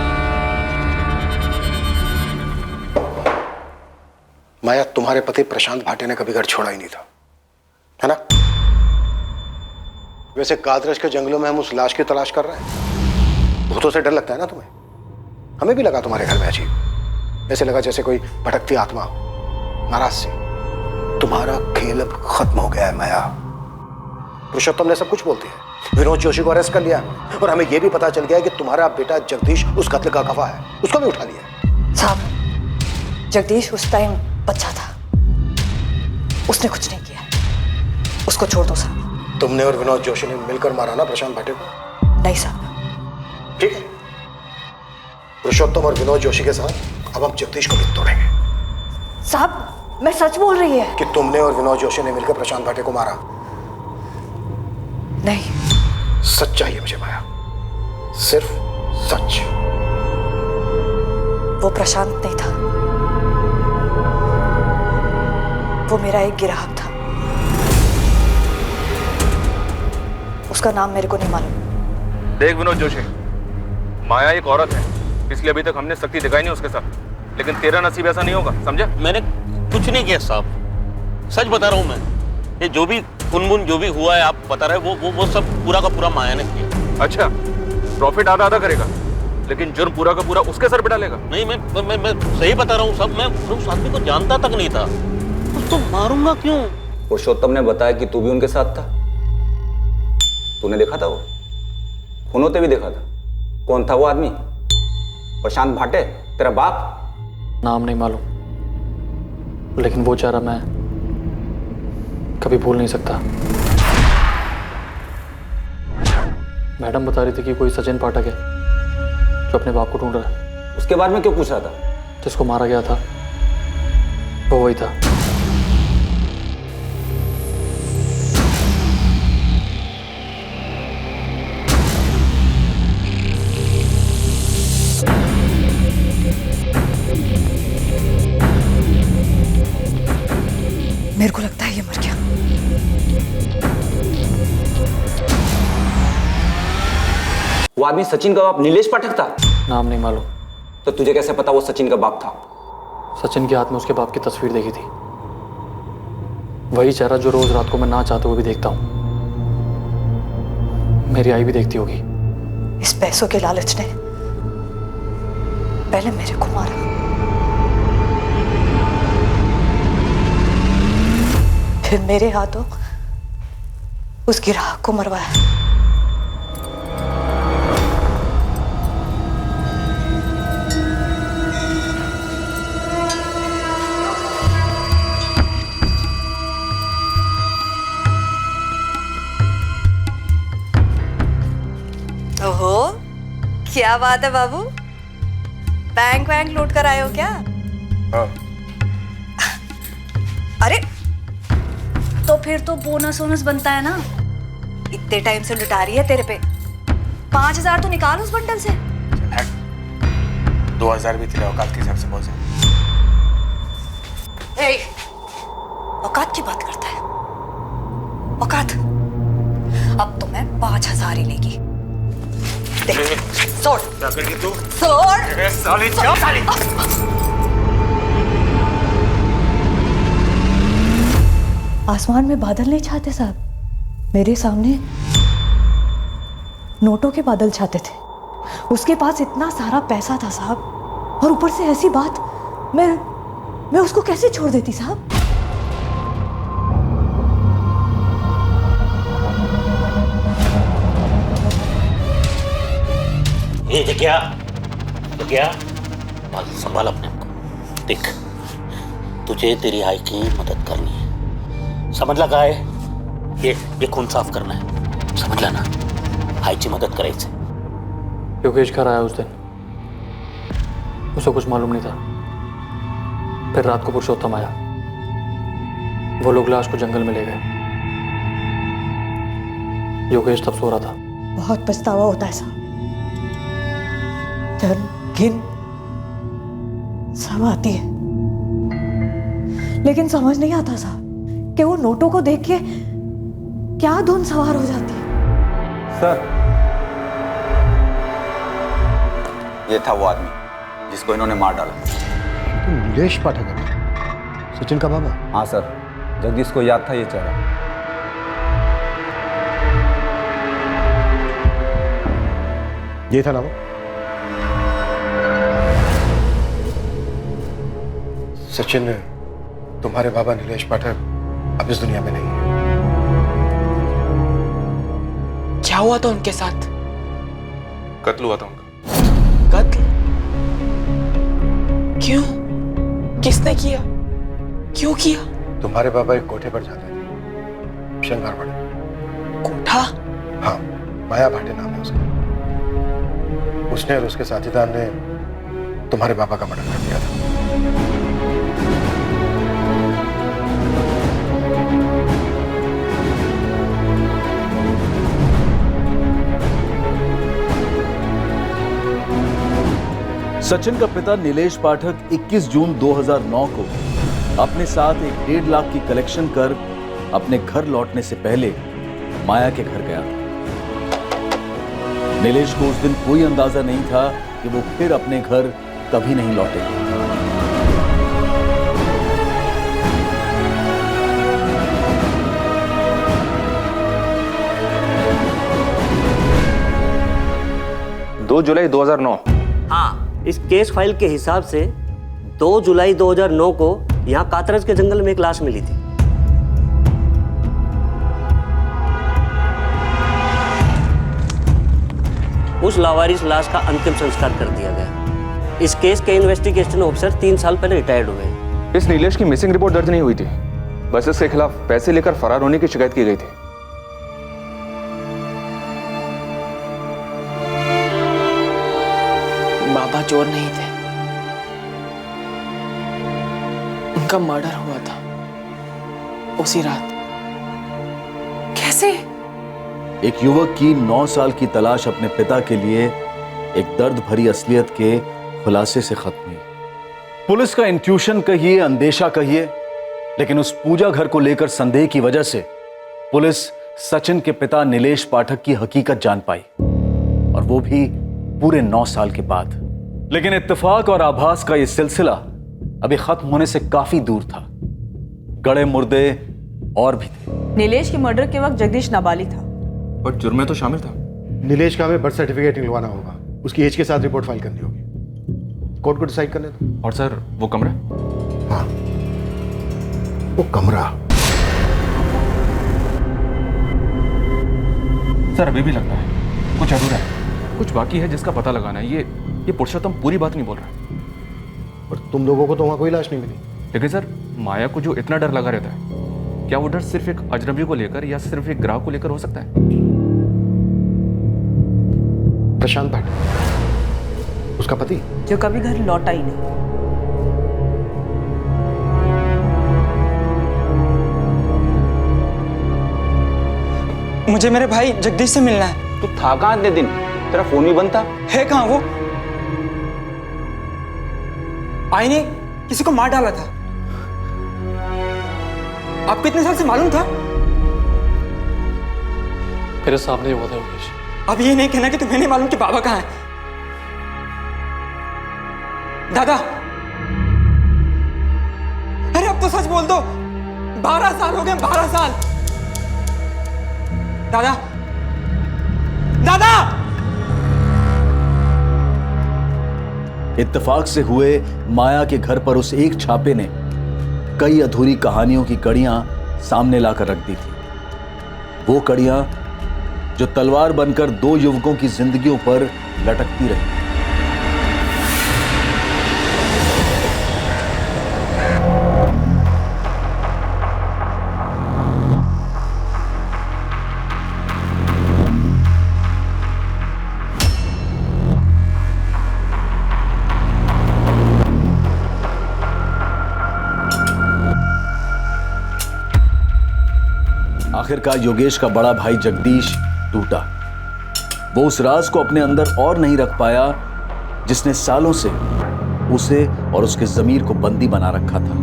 माया, तुम्हारे पति प्रशांत भाटे ने कभी घर छोड़ा ही नहीं था, है ना? वैसे कातरज के जंगलों में हम उस लाश की तलाश कर रहे हैं। भूतों से डर लगता है ना तुम्हें? हमें भी लगा तुम्हारे घर में अजीब, ऐसे लगा जैसे कोई भटकती आत्मा हो, नाराज सी। तुम्हारा खेल अब खत्म हो गया है माया। पुरुषोत्तम ने सब कुछ बोलती है, विनोद जोशी को अरेस्ट कर लिया और हमें यह भी पता चल गया है कि तुम्हारा बेटा जगदीश उस कत्ल का गवाह है, उसको भी उठा लिया। साहब, जगदीश उस टाइम बच्चा था, उसने कुछ नहीं किया, उसको छोड़ दो साहब। तुमने और विनोद जोशी ने मिलकर मारा ना प्रशांत भाटे को? नहीं साहब। ठीक है, पुरुषोत्तम और विनोद जोशी के साथ अब हम जगदीश को भी तोड़ेंगे। साहब मैं सच बोल रही है कि तुमने और विनोद जोशी ने मिलकर प्रशांत भाटे को मारा? नहीं। सच चाहिए मुझे माया, सिर्फ सच। वो प्रशांत नहीं था, वो मेरा एक ग्राहक था। उसका नाम मेरे को नहीं मालूम। देख विनोद जोशी, माया एक औरत है, इसलिए अभी तक हमने सख्ती दिखाई नहीं उसके साथ, लेकिन तेरा नसीब ऐसा नहीं होगा, समझा? मैंने कुछ नहीं किया साहब, सच बता रहा हूँ मैं। ये जो भी खुनमुन जो भी हुआ है आप बता रहे हैं, वो सब पूरा का पूरा माया ने किया। अच्छा, प्रॉफिट आधा आधा करेगा, लेकिन जुर्म पूरा का पूरा उसके सर पे डालेगा? नहीं, मैं सही बता रहा हूँ सब। मैं उस आदमी को जानता तक नहीं था, उसको मारूंगा क्यों? पुरुषोत्तम ने बताया कि तू भी उनके साथ था। तूने देखा था वो? खूनों भी देखा था। कौन था वो आदमी? प्रशांत भाटे, तेरा बाप? नाम नहीं मालूम, लेकिन वो चेहरा मैं कभी भूल नहीं सकता। मैडम बता रही थी कि कोई सचिन पाठक है जो अपने बाप को ढूंढ रहा है। उसके बारे में क्यों पूछ रहा था? जिसको मारा गया था वो वही था। मेरे को लगता है ये मर गया। वो आदमी सचिन का बाप नीलेश पाठक था? नाम नहीं मालूम। तो तुझे कैसे पता वो सचिन का बाप था? सचिन के हाथ में उसके बाप की तस्वीर देखी थी, वही चेहरा जो रोज रात को मैं ना चाहते हुए भी देखता हूँ। मेरी आई भी देखती होगी। इस पैसों के लालच ने पहले मेरे को मारा, फिर मेरे हाथों उस ग्राहक को मरवाया। ओहो, क्या बात है बाबू, बैंक वैंक लूट कर आए हो क्या? हाँ। अरे तो फिर तो बोनस वोनस बनता है ना। इतने टाइम से लुटा रही है तेरे पे। 5,000 तो निकाल उस बंडल से। 2,000 भी तेरे औकात के हिसाब से बहुत ज्यादा। औकात की बात करता है? औकात? अब तो मैं 5,000 ही लेगी। देख, छोड़। क्या करेगी तू? छोड़। साली क्या साली? आसमान में बादल नहीं छाते साहब, मेरे सामने नोटों के बादल छाते थे। उसके पास इतना सारा पैसा था साहब, और ऊपर से ऐसी बात। मैं उसको कैसे छोड़ देती साहब? ये क्या बात संभाल अपने को। देख, तुझे तेरी आई की मदद करनी है, समझ लगा है? ये खून साफ करना है, समझ ला ना? आईची मदद करायची। योगेश घर आया उस दिन, उसे कुछ मालूम नहीं था। फिर रात को पुरुषोत्तम आया, वो लोग लाश को जंगल में ले गए। योगेश तब सो रहा था। बहुत पछतावा होता है साहब, धन घिन सब आती है, लेकिन समझ नहीं आता साहब कि वो नोटों को देख के क्या धुन सवार हो जाती है। सर, ये था वो आदमी जिसको इन्होंने मार डाला। नीलेश पाठक है, सचिन का बाबा? हाँ सर, जगदीश को याद था ये चेहरा। ये था ना वो? सचिन, तुम्हारे बाबा नीलेश पाठक अब इस दुनिया में नहीं है। क्या हुआ था उनके साथ? कत्ल हुआ था उनका। कत्ल? क्यों? किसने किया? क्यों किया? तुम्हारे पापा एक कोठे पर जाते थे, शंगारवाड़ी। कोठा? हाँ, माया भाटे नाम है उसका। उसने और उसके साथीदार ने तुम्हारे पापा का मर्डर कर दिया था। सचिन का पिता नीलेश पाठक 21 जून 2009 को अपने साथ एक 1.5 लाख की कलेक्शन कर अपने घर लौटने से पहले माया के घर गया था। नीलेश को उस दिन कोई अंदाजा नहीं था कि वो फिर अपने घर कभी नहीं लौटेगा। जुलाई 2009। हाँ, इस केस फाइल के हिसाब से 2 जुलाई 2009 को यहाँ कातरज के जंगल में एक लाश मिली थी। उस लावारिस लाश का अंतिम संस्कार कर दिया गया। इस केस के इन्वेस्टिगेशन ऑफिसर 3 साल पहले रिटायर्ड हुए। इस नीलेश की मिसिंग रिपोर्ट दर्ज नहीं हुई थी, बस इसके खिलाफ पैसे लेकर फरार होने की शिकायत की गई थी। बाबा चोर नहीं थे, उनका मर्डर हुआ था उसी रात। कैसे? एक युवक की 9 साल की तलाश अपने पिता के लिए एक दर्द भरी असलियत के खुलासे से खत्म हुई। पुलिस का इंट्यूशन कहिए, अंदेशा कहिए, लेकिन उस पूजा घर को लेकर संदेह की वजह से पुलिस सचिन के पिता नीलेश पाठक की हकीकत जान पाई, और वो भी पूरे 9 साल के बाद। लेकिन इत्तेफाक और आभास का यह सिलसिला अभी खत्म होने से काफी दूर था। गड़े मुर्दे और भी थे। नीलेश के मर्डर के वक्त जगदीश नाबालिग था, पर जुर्म में तो शामिल था। नीलेश का हमें बर्थ सर्टिफिकेट निकलवाना होगा, उसकी एज के साथ रिपोर्ट फाइल करनी होगी। कोर्ट को डिसाइड करने दो। और सर, वो कमरा? हाँ, वो कमरा। सर, अभी भी लगता है कुछ अधूरा है, कुछ बाकी है जिसका पता लगाना है। ये पुरुषोत्तम पूरी बात नहीं बोल रहा। और तुम लोगों को तो वहां कोई लाश नहीं मिली। लेकिन सर, माया को जो इतना डर लगा रहता है, क्या वो डर सिर्फ एक अजनबी को लेकर या सिर्फ एक ग्राहक को लेकर हो सकता है? प्रशांत भाटे, उसका पति, जो कभी घर लौटा ही नहीं। मुझे मेरे भाई जगदीश से मिलना है। तू था कहाँ इतने दिन? तेरा फोन भी बंद था। है कहाँ वो? आई ने किसी को मार डाला था। आपको इतने साल से मालूम था? मेरे सामने हुआ था योगेश। अब ये नहीं कहना कि तुम्हें नहीं मालूम कि बाबा कहाँ है। दादा, अरे अब तो सच बोल दो। 12 साल हो गए, 12 साल। दादा, दादा! इत्तेफाक से हुए माया के घर पर उस एक छापे ने कई अधूरी कहानियों की कड़ियां सामने लाकर रख दी थी। वो कड़ियां जो तलवार बनकर 2 युवकों की जिंदगियों पर लटकती रही। आखिरकार योगेश का बड़ा भाई जगदीश टूटा। वो उस राज को अपने अंदर और नहीं रख पाया जिसने सालों से उसे और उसके ज़मीर को बंदी बना रखा था।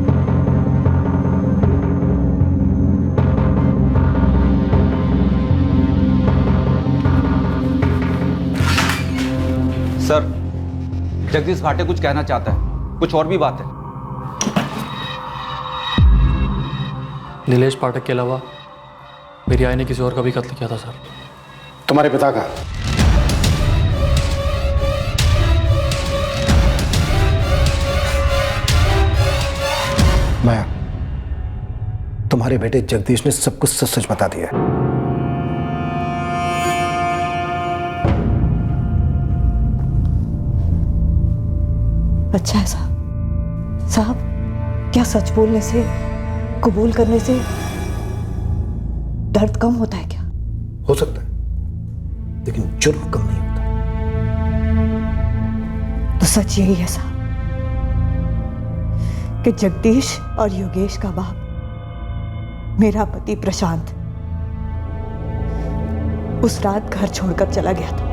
सर, जगदीश भाटे कुछ कहना चाहता है, कुछ और भी बात है। नीलेश पाठक के अलावा मेरी आई ने किसी और का भी कत्ल किया था सर। तुम्हारे पिता का? माया, तुम्हारे बेटे जगदीश ने सब कुछ सच सच बता दिया। अच्छा है साहब। साहब, क्या सच बोलने से, कबूल करने से दर्द कम होता है क्या? हो सकता है, लेकिन जुर्म कम नहीं होता। तो सच यही है साहब कि जगदीश और योगेश का बाप मेरा पति प्रशांत उस रात घर छोड़कर चला गया था।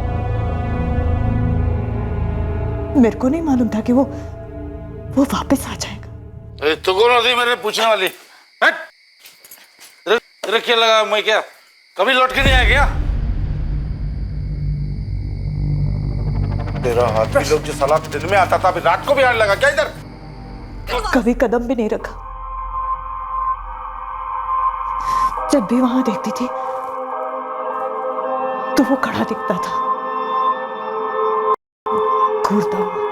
मेरे को नहीं मालूम था कि वो वापस आ जाएगा। तो कौन होती मेरे पूछने वाली? तेरे क्या लगा मैं क्या कभी लौट के नहीं आया क्या? तेरा हाथ भी लोग जो सलाह दिन में आता था अभी रात को भी आने लगा क्या इधर? कभी कदम भी नहीं रखा। जब भी वहां देखती थी तो वो खड़ा दिखता था, घूरता हुआ।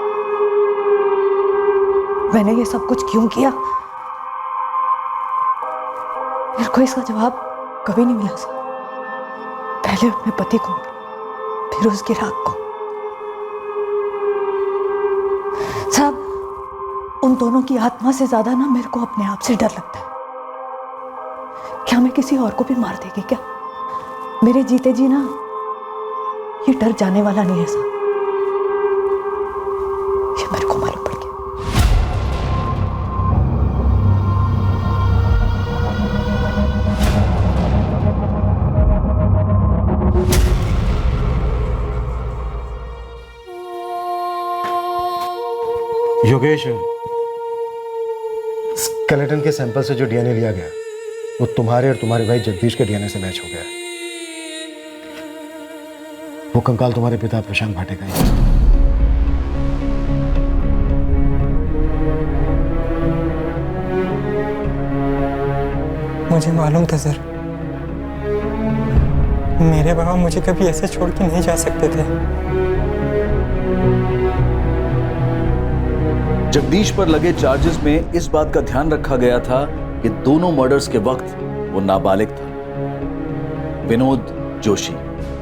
मैंने ये सब कुछ क्यों किया, मेरे को इसका जवाब कभी नहीं मिला सर। पहले अपने पति को, फिर उसकी राख को। साहब, उन दोनों की आत्मा से ज्यादा ना मेरे को अपने आप से डर लगता है। क्या मैं किसी और को भी मार देगी क्या? मेरे जीते जी ना ये डर जाने वाला नहीं है साहब, ये मेरे को मालूम पड़ गया। योगेश, स्केलेटन के सैंपल से जो डीएनए लिया गया वो तुम्हारे और तुम्हारे भाई जगदीश के डीएनए से मैच हो गया है। वो कंकाल तुम्हारे पिता प्रशांत भाटे का ही है। मुझे मालूम था सर, मेरे बाबा मुझे कभी ऐसे छोड़ के नहीं जा सकते थे। जगदीश पर लगे चार्जेस में इस बात का ध्यान रखा गया था कि दोनों मर्डर्स के वक्त वो नाबालिग था। विनोद जोशी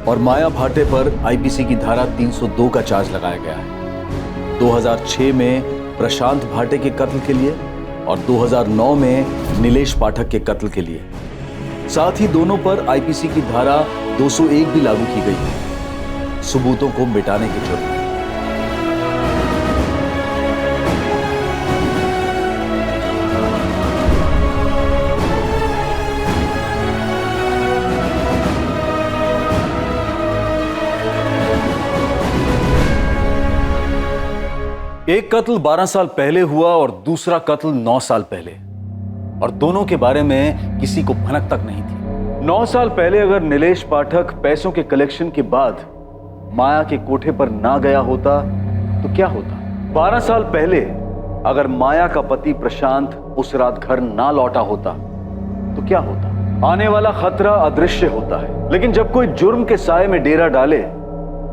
और माया भाटे पर आईपीसी की धारा 302 का चार्ज लगाया गया है। 2006 में प्रशांत भाटे के कत्ल के लिए और 2009 में नीलेश पाठक के कत्ल के लिए। साथ ही दोनों पर आईपीसी की धारा 201 भी लागू की गई है, सबूतों को मिटाने के जुर्म। एक कत्ल 12 साल पहले हुआ और दूसरा कत्ल 9 साल पहले, और दोनों के बारे में किसी को भनक तक नहीं थी। 9 साल पहले अगर नीलेश पाठक पैसों के कलेक्शन के बाद माया के कोठे पर ना गया होता तो क्या होता? 12 साल पहले अगर माया का पति प्रशांत उस रात घर ना लौटा होता तो क्या होता? आने वाला खतरा अदृश्य होता है, लेकिन जब कोई जुर्म के साए में डेरा डाले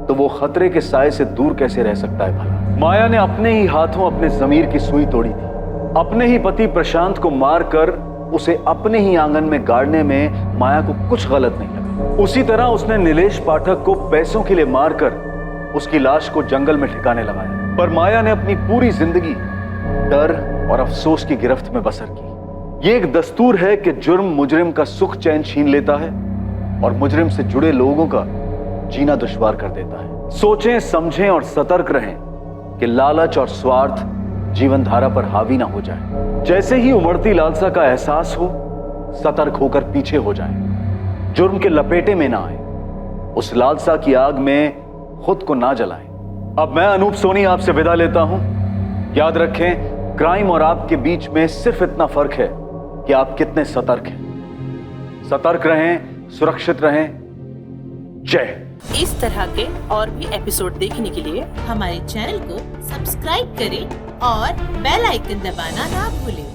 तो वो खतरे के साए से दूर कैसे रह सकता है भला? माया ने अपने ही हाथों अपने जमीर की सुई तोड़ी थी। अपने ही पति प्रशांत को मारकर उसे अपने ही आंगन में गाड़ने में माया को कुछ गलत नहीं लगा। उसी तरह उसने नीलेश पाठक को पैसों के लिए मारकर उसकी लाश को जंगल में ठिकाने लगाया। पर माया ने अपनी पूरी जिंदगी डर और अफसोस की गिरफ्त में बसर की। ये एक दस्तूर है कि जुर्म मुजरिम का सुख चैन छीन लेता है और मुजरिम से जुड़े लोगों का जीना दुश्वार कर देता है। सोचें, समझें और सतर्क रहें कि लालच और स्वार्थ जीवन धारा पर हावी ना हो जाए। जैसे ही उमड़ती लालसा का एहसास हो, सतर्क होकर पीछे हो जाएं। जुर्म के लपेटे में ना आए, उस लालसा की आग में खुद को ना जलाएं। अब मैं अनूप सोनी आपसे विदा लेता हूं। याद रखें, क्राइम और आपके बीच में सिर्फ इतना फर्क है कि आप कितने सतर्क हैं। सतर्क रहें, सुरक्षित रहें। जय। इस तरह के और भी एपिसोड देखने के लिए हमारे चैनल को सब्सक्राइब करें और बेल आइकन दबाना ना भूलें।